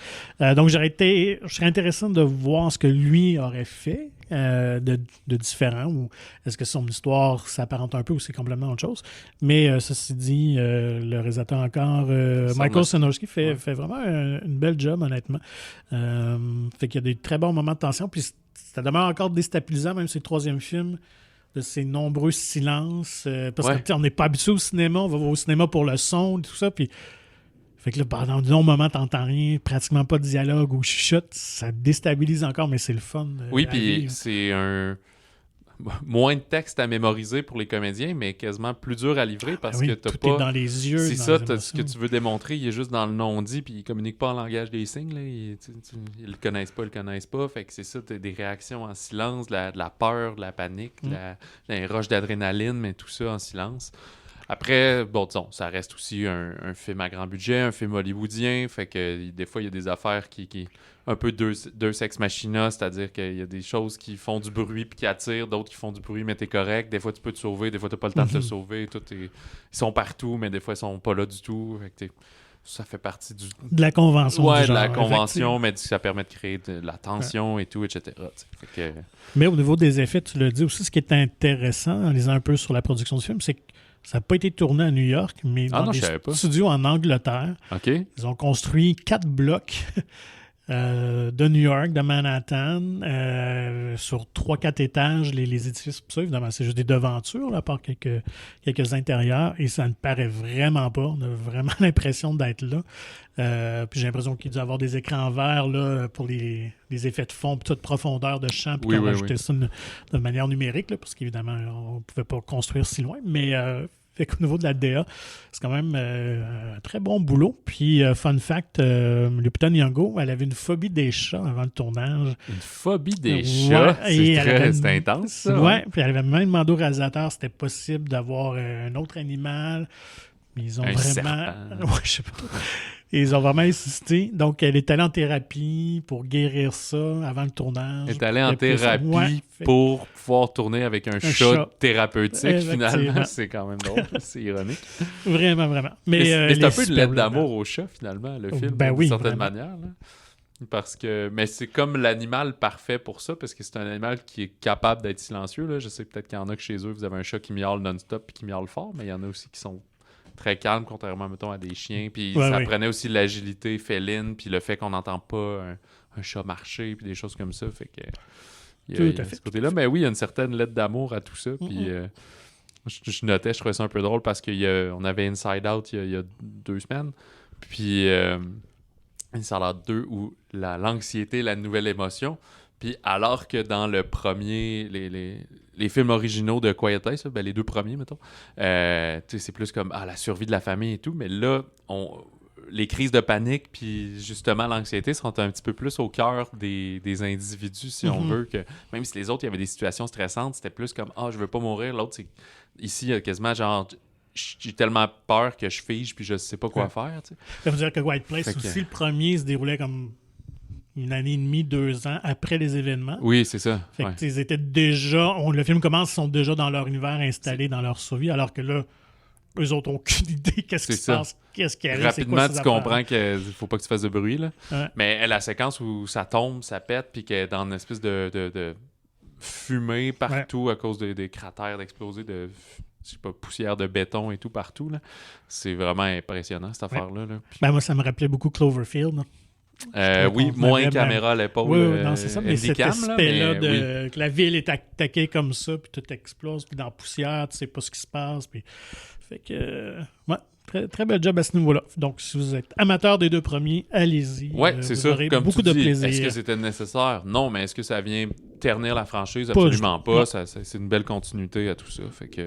S1: Donc, je serais intéressant de voir ce que lui aurait fait. De différent, ou est-ce que son histoire s'apparente un peu ou c'est complètement autre chose. Mais ceci dit, le réalisateur encore, Michael Sarnoski fait vraiment une belle job, honnêtement. Fait qu'il y a des très bons moments de tension, puis ça demeure encore déstabilisant, même si c'est le troisième film, de ces nombreux silences, parce qu'on n'est pas habitué au cinéma, on va au cinéma pour le son et tout ça, puis fait que là, pendant de longs moments, t'entends rien, pratiquement pas de dialogue ou chuchote, ça déstabilise encore, mais c'est le fun.
S2: Oui, puis c'est un moins de texte à mémoriser pour les comédiens, mais quasiment plus dur à livrer parce que t'as
S1: tout
S2: pas...
S1: est dans les yeux.
S2: C'est ça, ce que tu veux démontrer, il est juste dans le non-dit, puis il communique pas en langage des signes. Là. Ils le connaissent pas. Fait que c'est ça, t'as des réactions en silence, de la peur, de la panique, un rush d'adrénaline, mais tout ça en silence. Après, bon, disons, ça reste aussi un film à grand budget, un film hollywoodien, fait que des fois, il y a des affaires qui un peu deux sex machina, c'est-à-dire qu'il y a des choses qui font du bruit puis qui attirent, d'autres qui font du bruit, mais t'es correct. Des fois, tu peux te sauver, des fois, t'as pas le temps de te sauver. Ils sont partout, mais des fois, ils sont pas là du tout. Fait que ça fait partie de
S1: la convention.
S2: Ouais, de la convention, mais ça permet de créer de la tension et tout, etc. Fait que...
S1: Mais au niveau des effets, tu l'as dit aussi, ce qui est intéressant en lisant un peu sur la production du film, c'est que ça n'a pas été tourné à New York, mais dans des studios en Angleterre.
S2: Okay.
S1: Ils ont construit 4 blocs de New York, de Manhattan, sur 3-4 étages, les édifices. Ça, évidemment, c'est juste des devantures, là, à part quelques intérieurs, et ça ne paraît vraiment pas. On a vraiment l'impression d'être là. Puis j'ai l'impression qu'il doit y avoir des écrans verts là, pour les effets de fond, puis toute profondeur de champ, puis rajouter ça de manière numérique, là, parce qu'évidemment, on ne pouvait pas construire si loin. Mais Fait qu'au niveau de la DA, c'est quand même un très bon boulot. Puis, fun fact, Lupita Nyong'o, elle avait une phobie des chats avant le tournage.
S2: Une phobie des chats? C'est intense, ça.
S1: Ouais, puis elle avait même demandé au réalisateur si c'était possible d'avoir un autre animal. Mais ils ont vraiment... Ouais, je sais pas. Ils ont vraiment insisté. Donc, elle est allée en thérapie pour guérir ça avant le tournage.
S2: Elle est allée en thérapie pour pouvoir tourner avec un chat thérapeutique, finalement. C'est quand même drôle. C'est ironique.
S1: Vraiment, vraiment.
S2: Mais c'est un peu de lettre d'amour au chat, finalement, le film, d'une certaine manière. Là. Parce que... Mais c'est comme l'animal parfait pour ça, parce que c'est un animal qui est capable d'être silencieux. Là. Je sais peut-être qu'il y en a que chez eux, vous avez un chat qui miaule non-stop et qui miaule fort, mais il y en a aussi qui sont très calmes, contrairement, mettons, à des chiens. Puis ça prenait aussi l'agilité féline, puis le fait qu'on n'entend pas un chat marcher, puis des choses comme ça. Fait que il y a ce côté-là. Mais oui, il y a une certaine lettre d'amour à tout ça. Puis je notais, je trouvais ça un peu drôle parce qu'on avait Inside Out il y a 2 semaines. Puis Inside Out 2 où l'anxiété, la nouvelle émotion. Puis alors que dans le premier, les films originaux de Quiet Place, les 2 premiers, mettons, c'est plus comme la survie de la famille et tout, mais là, les crises de panique puis justement l'anxiété sont un petit peu plus au cœur des individus, si on veut, que même si les autres, il y avait des situations stressantes, c'était plus comme « je veux pas mourir », l'autre, c'est ici, il y a quasiment genre... J'ai tellement peur que je fige puis je sais pas quoi faire. Tu sais.
S1: Ça veut dire que Quiet Place aussi, le premier se déroulait comme 1 année et demie, 2 ans après les événements.
S2: Oui, c'est ça.
S1: Fait que, ils étaient déjà... le film commence, ils sont déjà dans leur univers installés dans leur survie, alors que là, eux autres n'ont aucune idée qu'est-ce qui se passe, qu'est-ce qui arrive.
S2: Rapidement, tu comprends qu'il faut pas que tu fasses de bruit. Là. Ouais. Mais la séquence où ça tombe, ça pète, puis qu'elle est dans une espèce de fumée partout à cause des cratères d'exploser, de... je sais pas, poussière de béton et tout partout. Là. C'est vraiment impressionnant, cette affaire-là. Là. Puis...
S1: moi, ça me rappelait beaucoup Cloverfield.
S2: Oui, moins caméra à l'épaule.
S1: Oui, non, c'est ça, mais cet aspect-là que la ville est attaquée comme ça, puis tout explose, puis dans la poussière, tu sais pas ce qui se passe. Puis... Fait que, très, très bel job à ce niveau-là. Donc, si vous êtes amateur des 2 premiers, allez-y.
S2: Oui, c'est ça.
S1: Aurez
S2: comme
S1: beaucoup
S2: tu dis,
S1: de plaisir.
S2: Est-ce que c'était nécessaire? Non, mais est-ce que ça vient ternir la franchise? Absolument pas. C'est une belle continuité à tout ça. Fait que,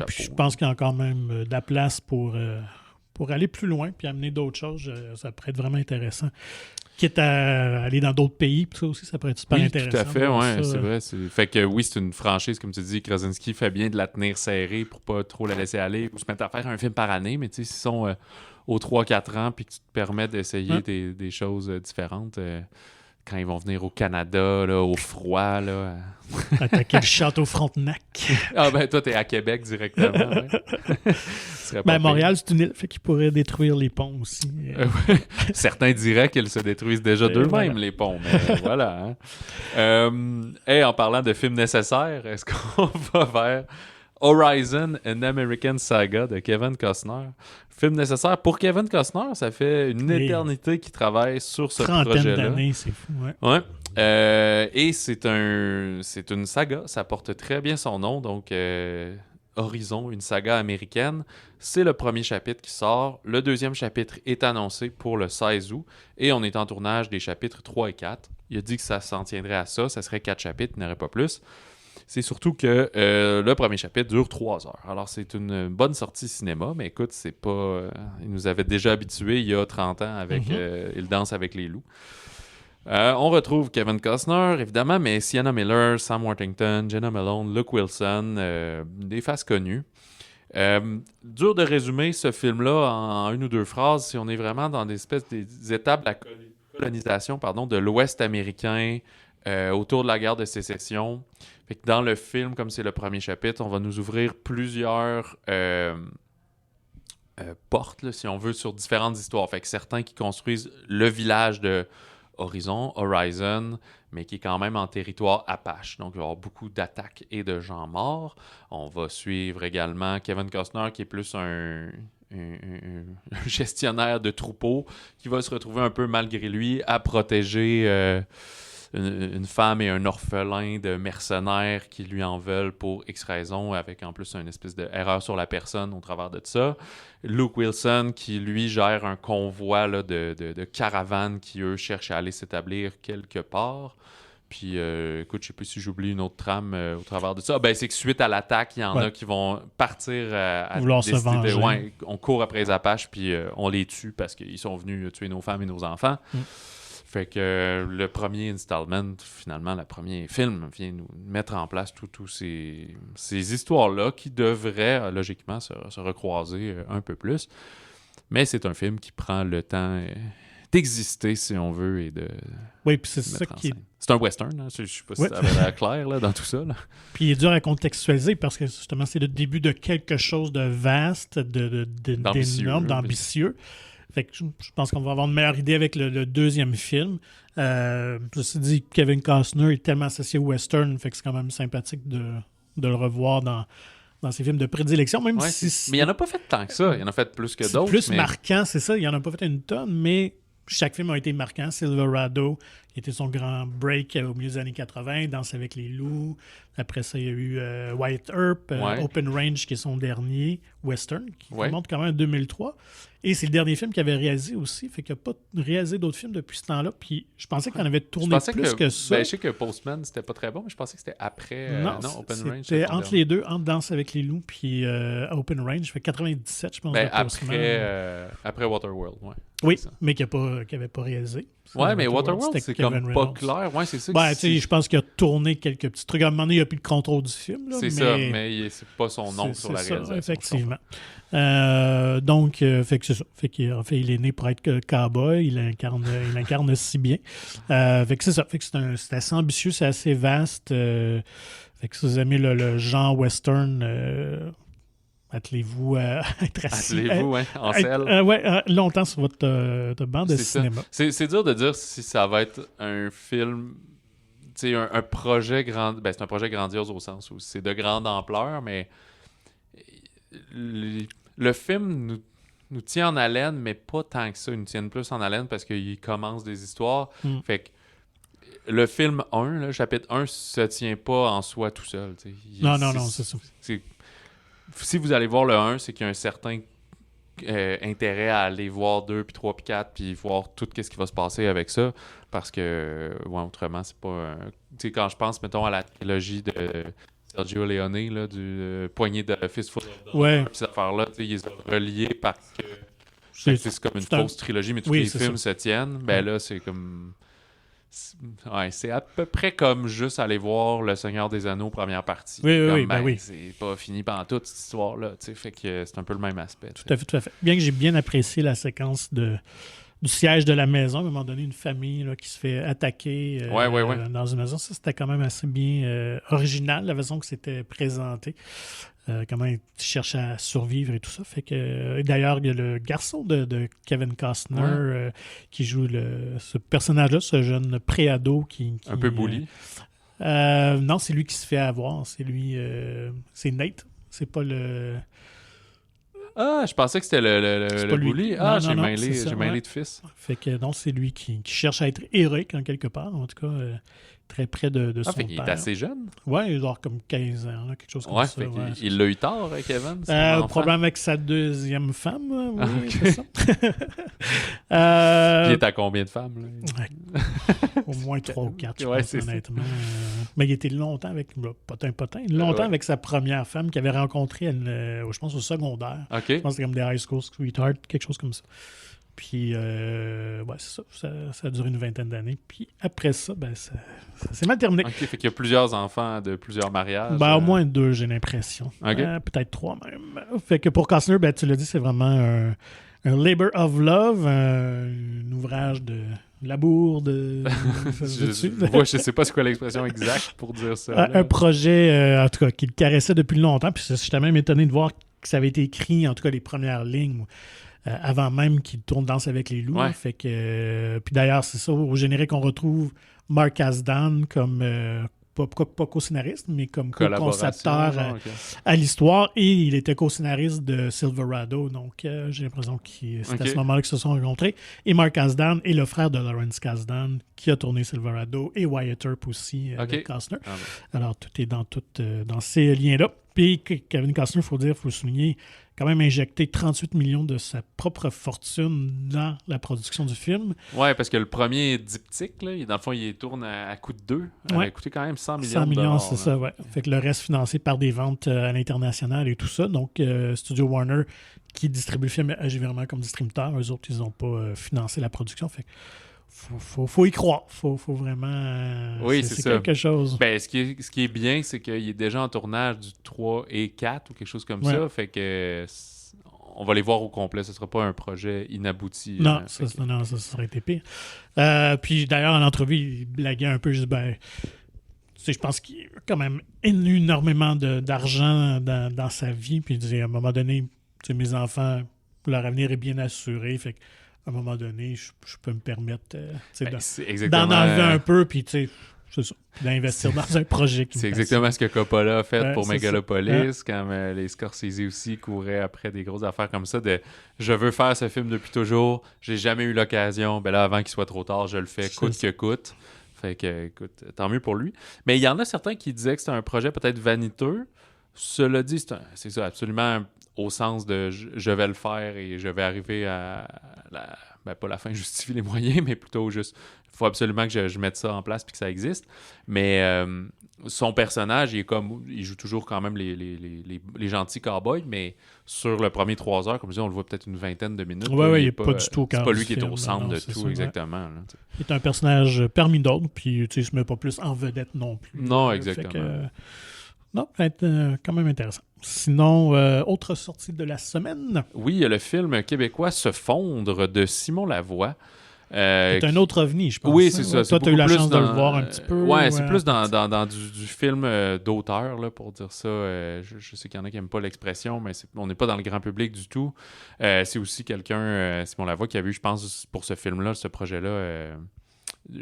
S1: puis je pense qu'il y a encore même de la place pour aller plus loin puis amener d'autres choses. Ça pourrait être vraiment intéressant. Quitte à aller dans d'autres pays, puis ça aussi, ça pourrait être super intéressant.
S2: Tout à fait, oui, c'est vrai. Fait que oui, c'est une franchise, comme tu dis, Krasinski fait bien de la tenir serrée pour pas trop la laisser aller ou se mettre à faire un film par année, mais tu sais, s'ils sont aux 3-4 ans puis que tu te permets d'essayer des choses différentes, quand ils vont venir au Canada, là, au froid, là...
S1: Attaquer le château Frontenac.
S2: Toi, t'es à Québec directement.
S1: Montréal, c'est une île, fait qu'ils pourraient détruire les ponts aussi.
S2: Certains diraient qu'ils se détruisent déjà d'eux-mêmes, les ponts, mais voilà. Hein. En parlant de films nécessaires, est-ce qu'on va vers Horizon, An American Saga de Kevin Costner? Film nécessaire pour Kevin Costner, ça fait une éternité qu'il travaille sur ce projet-là.
S1: 30 d'années, c'est fou,
S2: ouais. Et c'est une saga, ça porte très bien son nom, donc Horizon, une saga américaine. C'est le premier chapitre qui sort. Le deuxième chapitre est annoncé pour le 16 août et on est en tournage des chapitres 3 et 4. Il a dit que ça s'en tiendrait à ça serait 4 chapitres, il n'y aurait pas plus. C'est surtout que le premier chapitre dure 3 heures. Alors, c'est une bonne sortie cinéma, mais écoute, c'est pas... il nous avait déjà habitués il y a 30 ans avec Il danse avec les loups. On retrouve Kevin Costner, évidemment, mais Sienna Miller, Sam Worthington, Jenna Malone, Luke Wilson, des faces connues. Dur de résumer ce film-là en 1 ou 2 phrases si on est vraiment dans des espèces des étapes de la colonisation de l'Ouest américain autour de la guerre de sécession. Fait que dans le film, comme c'est le premier chapitre, on va nous ouvrir plusieurs portes, là, si on veut, sur différentes histoires. Fait que certains qui construisent le village de Horizon, mais qui est quand même en territoire Apache. Donc, il va y avoir beaucoup d'attaques et de gens morts. On va suivre également Kevin Costner, qui est plus un gestionnaire de troupeaux, qui va se retrouver un peu, malgré lui, à protéger une femme et un orphelin de mercenaires qui lui en veulent pour X raison, avec en plus une espèce d'erreur sur la personne au travers de ça. Luke Wilson, qui lui gère un convoi là, de caravanes qui, eux, cherchent à aller s'établir quelque part. Puis, écoute, je sais pas si j'oublie une autre trame au travers de ça. Ben, c'est que suite à l'attaque, il y en a qui vont partir à
S1: vouloir se venger.
S2: On court après les Apaches, puis on les tue parce qu'ils sont venus tuer nos femmes et nos enfants. Fait que le premier installment, finalement, le premier film vient nous mettre en place tous ces histoires-là qui devraient, logiquement, se recroiser un peu plus. Mais c'est un film qui prend le temps d'exister, si on veut, et de...
S1: Oui, puis c'est ça qui est...
S2: C'est un western, hein? Je sais pas si ça avait l'air clair là, dans tout ça. Là.
S1: Puis il est dur à contextualiser parce que justement, c'est le début de quelque chose de vaste, d'énorme, d'ambitieux. Fait que je pense qu'on va avoir une meilleure idée avec le deuxième film. Ceci dit, Kevin Costner est tellement associé au western, fait que c'est quand même sympathique de le revoir dans ses films de prédilection, même si...
S2: Mais il n'y en a pas fait tant que ça. Il y en a fait plus que d'autres.
S1: C'est plus marquant, c'est ça. Il n'y en a pas fait une tonne, mais chaque film a été marquant. Silverado, qui était son grand break au milieu des années 80, Danse avec les loups. Après ça, il y a eu Wyatt Earp, Open Range, qui est son dernier western, qui remonte quand même en 2003. Et c'est le dernier film qu'il avait réalisé aussi, fait qu'il n'a pas réalisé d'autres films depuis ce temps-là. Puis je pensais qu'il en avait tourné plus que ça.
S2: Ben, je sais que Postman, c'était pas très bon, mais je pensais que c'était après Open Range.
S1: C'était entre les deux, entre Danse avec les loups puis Open Range. Fait 97, je pense.
S2: Ben, après Waterworld,
S1: oui, mais qu'il n'avait pas réalisé.
S2: Ouais, mais Waterworld, c'est comme pas clair. Ouais, c'est ça.
S1: Ben, je pense qu'il a tourné quelques petits trucs. À un moment donné, il n'a plus le contrôle du film. Là,
S2: ça, mais c'est pas son nom sur la réalisation.
S1: Effectivement. Donc, fait que c'est ça. Fait qu'il est né pour être cowboy. Il incarne si bien. Fait que c'est ça. Fait que c'est assez ambitieux, c'est assez vaste. Fait que si vous aimez le genre western... attelez-vous à être assis.
S2: Attelez-vous, en selle.
S1: Longtemps sur votre banc de cinéma.
S2: C'est dur de dire si ça va être un film, un projet grand. Ben, c'est un projet grandiose au sens où c'est de grande ampleur, mais le film nous tient en haleine, mais pas tant que ça. Ils nous tiennent plus en haleine parce qu'il commence des histoires. Fait que le film 1, le chapitre 1, se tient pas en soi tout seul.
S1: Non, c'est ça.
S2: Si vous allez voir le 1, c'est qu'il y a un certain intérêt à aller voir 2, puis 3, puis 4, puis voir tout ce qui va se passer avec ça. Parce que, autrement, c'est pas... Tu sais, quand je pense, mettons, à la trilogie de Sergio Leone, là, du Poignée de Fistful of Dollars, puis cette affaire-là, ils les ont reliés parce que c'est comme une fausse trilogie, mais tous les films se tiennent. Ben là, c'est comme... c'est à peu près comme juste aller voir Le Seigneur des Anneaux première partie.
S1: Oui.
S2: C'est pas fini pendant toute cette histoire-là. Fait que c'est un peu le même aspect.
S1: Tout à fait. Bien que j'ai bien apprécié la séquence du siège de la maison, à un moment donné, une famille là, qui se fait attaquer dans une maison. Ça, c'était quand même assez bien original, la façon que c'était présenté. Comment il cherche à survivre et tout ça. Fait que d'ailleurs, il y a le garçon de Kevin Costner qui joue ce personnage-là, ce jeune pré-ado qui
S2: un peu bully.
S1: Non, c'est lui qui se fait avoir. C'est lui. C'est Nate. C'est pas le.
S2: Ah, je pensais que c'était le bully. Ah, j'ai mêlé de fils.
S1: Fait que non, c'est lui qui cherche à être héroïque en quelque part. En tout cas, très près de son père.
S2: Il est assez jeune.
S1: Ouais, il doit avoir comme 15 ans, là, quelque chose comme ça.
S2: Il l'a eu tard, Kevin?
S1: Probablement avec sa deuxième femme. Oui, c'est ça.
S2: Il est à combien de femmes? Là?
S1: Au moins 3 ou 4, je pense, honnêtement. Mais il était longtemps avec... Longtemps avec sa première femme qu'il avait rencontrée, je pense, au secondaire.
S2: Okay.
S1: Je pense que c'était comme des high school sweetheart, quelque chose comme ça. Puis, c'est ça. Ça a duré une vingtaine d'années. Puis après ça, ça s'est mal terminé.
S2: OK, fait qu'il y a plusieurs enfants de plusieurs mariages.
S1: Au moins 2, j'ai l'impression.
S2: Okay.
S1: Peut-être 3 même. Fait que pour Costner, tu l'as dit, c'est vraiment un labor of love, un ouvrage de labour,
S2: je sais pas c'est quoi l'expression exacte pour dire ça.
S1: Un projet, en tout cas, qu'il caressait depuis longtemps. Puis j'étais même étonné de voir que ça avait été écrit, en tout cas, les premières lignes. Avant même qu'il tourne Danse avec les loups. Fait que, puis d'ailleurs, c'est ça, au générique, on retrouve Mark Kasdan comme, pas co-scénariste, mais comme co-concepteur à l'histoire. Et il était co-scénariste de Silverado. Donc, j'ai l'impression que c'est à ce moment-là qu'ils se sont rencontrés. Et Mark Kasdan est le frère de Lawrence Kasdan, qui a tourné Silverado, et Wyatt Earp aussi, avec Costner. Alors, tout est dans ces liens-là. Puis Kevin Costner, il faut souligner, quand même injecté 38 millions de sa propre fortune dans la production du film.
S2: Ouais, parce que le premier diptyque, là, dans le fond, il tourne à coût de 2. Il a coûté quand même 100 millions
S1: 100 millions, c'est
S2: là.
S1: ça, ouais. Fait que le reste financé par des ventes à l'international et tout ça. Donc, Studio Warner, qui distribue le film, agit vraiment comme distributeur. Eux autres, ils n'ont pas financé la production. Fait que faut y croire. Faut vraiment...
S2: Oui, c'est ça.
S1: quelque chose.
S2: Ben, ce qui est bien, c'est qu'il est déjà en tournage du 3 et 4 ou quelque chose comme ça. Fait que on va les voir au complet. Ce ne sera pas un projet inabouti.
S1: Non, ça serait été pire. Puis d'ailleurs, en entrevue, il blaguait un peu. Je pense qu'il a quand même énormément d'argent dans sa vie. Puis il disait, à un moment donné, mes enfants, leur avenir est bien assuré. Fait qu'à un moment donné, je peux me permettre d'en enlever un peu. Puis tu sais, c'est ça, d'investir dans un projet qui
S2: c'est
S1: me
S2: exactement
S1: passionne.
S2: ce que Coppola a fait pour
S1: c'est
S2: Megalopolis, quand les Scorsese aussi couraient après des grosses affaires comme ça de « Je veux faire ce film depuis toujours, j'ai jamais eu l'occasion, ben là, avant qu'il soit trop tard, je le fais, coûte que coûte. » Fait que, écoute, tant mieux pour lui. Mais il y en a certains qui disaient que c'était un projet peut-être vaniteux. Cela dit, c'est ça, absolument au sens de « je vais le faire et je vais arriver à la... » Ben, pas la fin justifie les moyens, mais plutôt juste, il faut absolument que je mette ça en place puis que ça existe. Mais son personnage, il joue toujours quand même les gentils cowboys, mais sur le premier 3 heures, comme je dis, on le voit peut-être une vingtaine de minutes.
S1: Oui, il n'est pas du tout au cœur.
S2: C'est pas lui qui est
S1: film,
S2: au centre de
S1: c'est
S2: tout,
S1: ça,
S2: exactement. Là,
S1: il est un personnage parmi d'autres, puis il ne se met pas plus en vedette non plus.
S2: Non, exactement.
S1: Non, ça va être quand même intéressant. Sinon, autre sortie de la semaine.
S2: Oui, il y a le film québécois Se fondre de Simon Lavoie.
S1: C'est un autre ovni, je pense.
S2: Oui, c'est ça.
S1: Ouais, toi, tu as eu la chance de le voir un petit peu.
S2: Ouais, c'est plus dans du film d'auteur, là, pour dire ça. Je sais qu'il y en a qui n'aiment pas l'expression, mais on n'est pas dans le grand public du tout. C'est aussi quelqu'un, Simon Lavoie, qui a vu, je pense, pour ce film-là, ce projet-là,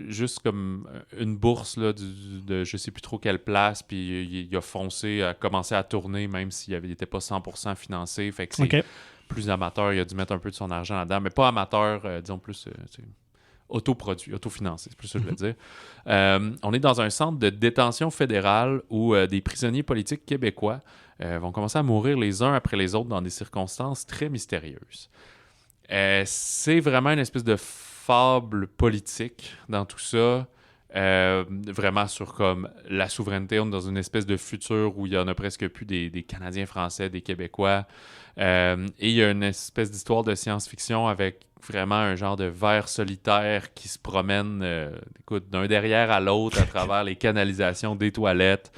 S2: juste comme une bourse là, de je sais plus trop quelle place, puis il a foncé, a commencé à tourner, même s'il n'était pas 100% financé. Fait que c'est plus amateur, il a dû mettre un peu de son argent là-dedans, mais pas amateur, disons plus autoproduit, autofinancé, c'est plus ça que je veux dire. On est dans un centre de détention fédérale où des prisonniers politiques québécois vont commencer à mourir les uns après les autres dans des circonstances très mystérieuses. C'est vraiment une espèce de fable politique dans tout ça, vraiment sur comme la souveraineté. On est dans une espèce de futur où il y en a presque plus des Canadiens français, des Québécois, et il y a une espèce d'histoire de science-fiction avec vraiment un genre de ver solitaire qui se promène d'un derrière à l'autre à travers les canalisations des toilettes,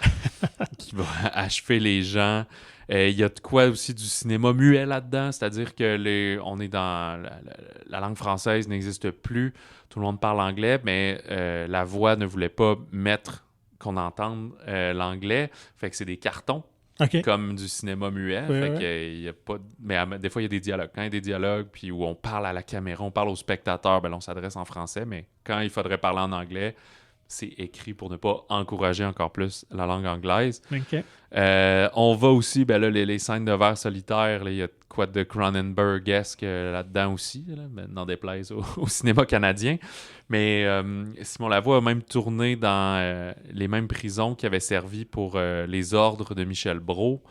S2: qui va achever les gens. Il y a de quoi aussi du cinéma muet là-dedans, c'est-à-dire que on est dans... La langue française n'existe plus, tout le monde parle anglais, mais la voix ne voulait pas mettre qu'on entende l'anglais, fait que c'est des cartons, comme du cinéma muet, il y a pas... Mais des fois, il y a des dialogues. Quand il y a des dialogues, puis où on parle à la caméra, on parle au spectateur, ben là, on s'adresse en français, mais quand il faudrait parler en anglais, c'est écrit pour ne pas encourager encore plus la langue anglaise. On va aussi, ben là, les scènes de vers solitaire, il y a quoi de Cronenberg-esque là-dedans aussi, là, n'en déplaise au cinéma canadien. Mais Simon Lavoie a même tourné dans les mêmes prisons qui avaient servi pour les ordres de Michel Brault.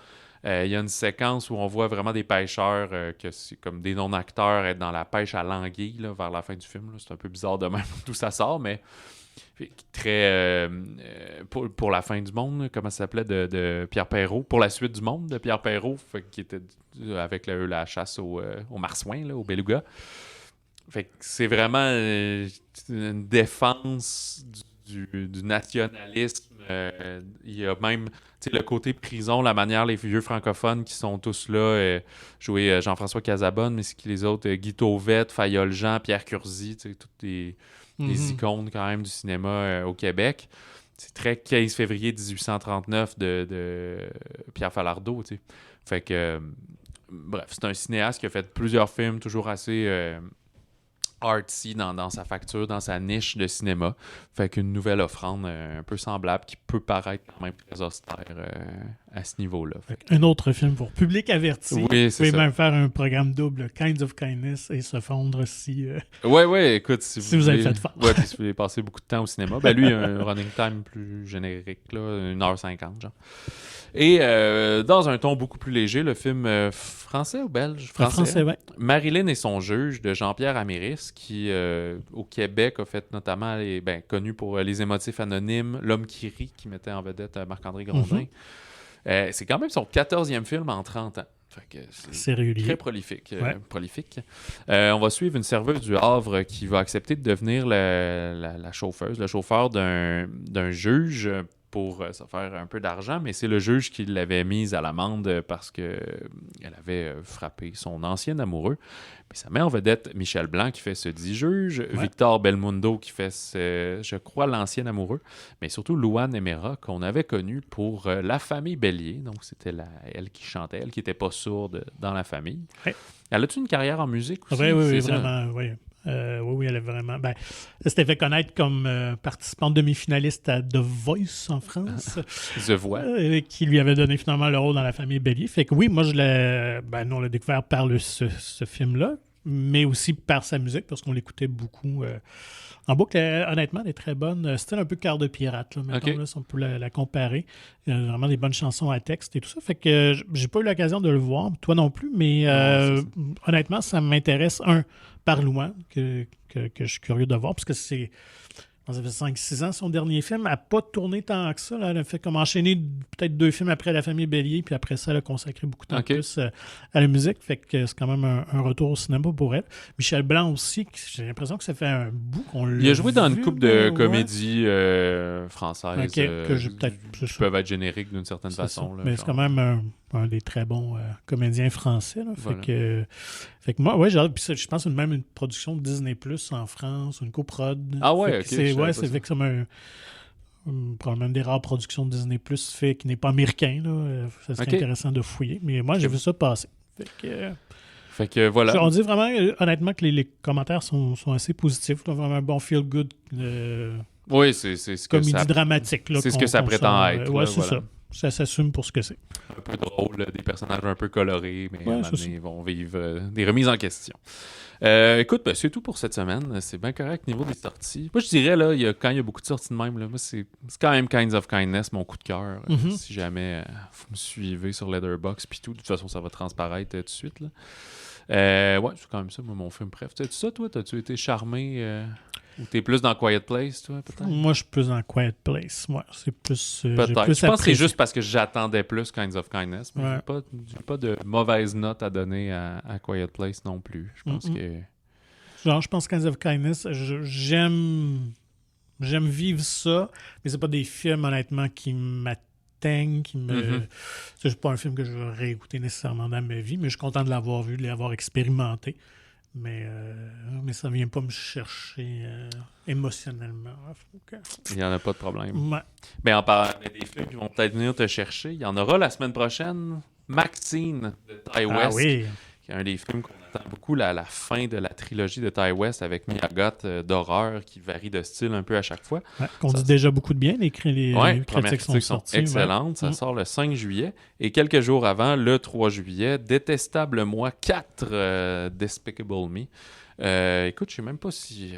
S2: Il y a une séquence où on voit vraiment des pêcheurs, que c'est comme des non-acteurs, être dans la pêche à l'anguille là, vers la fin du film. Là. C'est un peu bizarre de même d'où ça sort, mais très pour la fin du monde, comment ça s'appelait, de Pierre Perrault, pour la suite du monde de Pierre Perrault, qui était avec la chasse aux marsouins, là, aux belugas. Fait que c'est vraiment une défense du nationalisme. Il y a même le côté prison, la manière, les vieux francophones qui sont tous là, jouer Jean-François Casabonne, mais c'est qui les autres, Guy Tauvette, Fayolle Jean, Pierre Curzi, toutes des icônes quand même du cinéma au Québec. C'est très 15 février 1839 de Pierre Falardeau. T'sais. Fait que, bref, c'est un cinéaste qui a fait plusieurs films toujours assez artsy dans sa facture, dans sa niche de cinéma. Fait qu'une nouvelle offrande un peu semblable qui peut paraître quand même très austère à ce niveau-là.
S1: Un autre film pour public averti.
S2: Oui, c'est
S1: vous pouvez
S2: ça.
S1: même faire un programme double, Kinds of Kindness, et se fondre si
S2: Ouais, écoute, si
S1: vous avez fait fort.
S2: Ouais, puis si vous voulez passer beaucoup de temps au cinéma, ben lui, un running time plus générique, là, 1h50, genre. Et dans un ton beaucoup plus léger, le film français ou belge?
S1: Français, ouais.
S2: Marilyn et son juge de Jean-Pierre Améris, qui au Québec a fait notamment connu pour Les émotifs anonymes, L'homme qui rit, qui mettait en vedette Marc-André Grondin. C'est quand même son 14e film en 30 ans. Fait que
S1: c'est régulier.
S2: Très prolifique. On va suivre une serveuse du Havre qui va accepter de devenir la chauffeuse, le chauffeur d'un juge pour se faire un peu d'argent, mais c'est le juge qui l'avait mise à l'amende parce qu'elle avait frappé son ancien amoureux. Puis ça met en vedette Michel Blanc qui fait ce dit juge, Victor Belmondo qui fait je crois, l'ancien amoureux, mais surtout Louane Emera qu'on avait connue pour La famille Bélier. Donc c'était elle qui chantait, elle qui n'était pas sourde dans La famille.
S1: Ouais.
S2: Elle a-tu une carrière en musique aussi?
S1: Oui, vraiment, oui. Oui, elle est vraiment... elle s'était fait connaître comme participante demi-finaliste à The Voice en France.
S2: The Voix.
S1: Qui lui avait donné finalement le rôle dans La famille Bélier. Fait que oui, moi, nous, on l'a découvert par ce film-là, mais aussi par sa musique, parce qu'on l'écoutait beaucoup en boucle. Honnêtement, elle est très bonne. Style un peu Cœur de pirate, là, mettons, là, si on peut la comparer. Il y a vraiment des bonnes chansons à texte et tout ça. Fait que j'ai pas eu l'occasion de le voir, toi non plus, mais honnêtement, ça m'intéresse, par Louane, que je suis curieux de voir, parce que ça fait 5-6 ans, son dernier film. Elle n'a pas tourné tant que ça. Là. Elle a fait comme enchaîner peut-être 2 films après La famille Bélier, puis après ça, elle a consacré beaucoup de temps plus à la musique. Fait que c'est quand même un retour au cinéma pour elle. Michel Blanc aussi, j'ai l'impression que ça fait un bout qu'on l'a vu.
S2: Il a joué dans une couple de comédies françaises qui peuvent être génériques d'une certaine façon. Là,
S1: mais c'est quand même un des très bons comédiens français. Là. Fait que moi, j'ai hâte. Puis je pense même une production de Disney Plus en France, une coprod.
S2: Ah ouais,
S1: c'est fait que c'est probablement une des rares productions de Disney Plus qui n'est pas américain. Là. Ça serait intéressant de fouiller. Mais moi, j'ai vu ça passer.
S2: Fait que voilà.
S1: On dit vraiment, honnêtement, que les commentaires sont assez positifs. Là. Vraiment un bon feel-good.
S2: Oui, c'est ce que
S1: comédie dramatique. Là,
S2: c'est ce que ça prétend être.
S1: Oui, c'est ça. Ça s'assume pour ce que c'est.
S2: Un peu drôle, des personnages un peu colorés, mais à un moment donné, ils vont vivre des remises en question. Écoute, c'est tout pour cette semaine. C'est bien correct au niveau des sorties. Moi, je dirais, là, quand il y a beaucoup de sorties de même, là, moi, c'est quand même Kinds of Kindness, mon coup de cœur. Si jamais vous me suivez sur Letterboxd puis tout, de toute façon, ça va transparaître tout de suite. Là. C'est quand même ça, moi, mon film préf. T'as-tu ça, toi? T'as-tu été charmé ou t'es plus dans Quiet Place, toi, peut-être?
S1: Moi, je suis plus dans Quiet Place. Moi, c'est plus...
S2: peut-être. Je pense que c'est juste parce que j'attendais plus Kinds of Kindness, mais j'ai pas de mauvaise note à donner à Quiet Place non plus. Je pense que...
S1: Je pense Kinds of Kindness, j'aime vivre ça, mais c'est pas des films, honnêtement, qui m'atteignent, c'est pas un film que je vais réécouter nécessairement dans ma vie, mais je suis content de l'avoir vu, de l'avoir expérimenté. Mais ça ne vient pas me chercher émotionnellement.
S2: Il n'y en a pas de problème.
S1: Ouais.
S2: Mais en parlant des films qui vont peut-être venir te chercher, il y en aura la semaine prochaine. Maxine de Ty West, qui est un des films qu'on attend beaucoup, la fin de la trilogie de Ty West avec Mia Goth d'horreur qui varie de style un peu à chaque fois.
S1: Ouais, qu'on dit déjà beaucoup de bien, les critiques sont sorties.
S2: Excellentes. Ça sort le 5 juillet. Et quelques jours avant, le 3 juillet, Détestable Moi 4, Despicable Me. Écoute, je sais même pas si...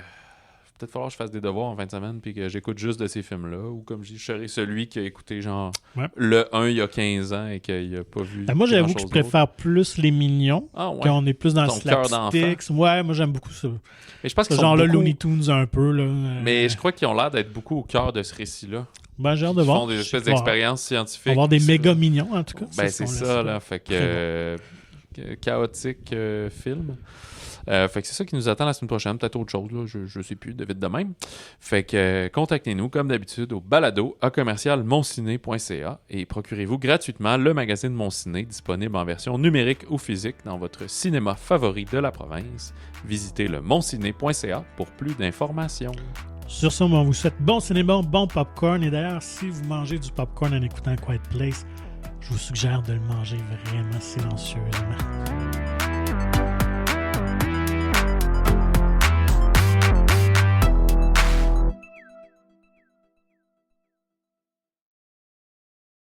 S2: peut-être falloir que je fasse des devoirs en fin de semaine puis que j'écoute juste de ces films-là. Ou comme je dis, je serai celui qui a écouté genre le 1 il y a 15 ans et qu'il n'a pas vu.
S1: Moi, j'avoue que je préfère plus Les Mignons. Quand on est plus dans le slapstick. Ouais, moi, j'aime beaucoup ça.
S2: Mais je pense que
S1: genre le Looney Tunes un peu. Là,
S2: mais je crois qu'ils ont l'air d'être beaucoup au cœur de ce récit-là.
S1: J'ai hâte de voir.
S2: Ils font des espèces d'expériences scientifiques.
S1: On va avoir des méga mignons, en tout cas.
S2: C'est ça, là. Fait que chaotique film. Fait que c'est ça qui nous attend la semaine prochaine, peut-être autre chose, là, je sais plus, de vite de même. Fait que contactez-nous comme d'habitude au balado@monciné.ca et procurez-vous gratuitement le magazine Mon Ciné, disponible en version numérique ou physique dans votre cinéma favori de la province. Visitez le monciné.ca pour plus d'informations.
S1: Sur ce, on vous souhaite bon cinéma, bon popcorn. Et d'ailleurs, si vous mangez du popcorn en écoutant Quiet Place, je vous suggère de le manger vraiment silencieusement.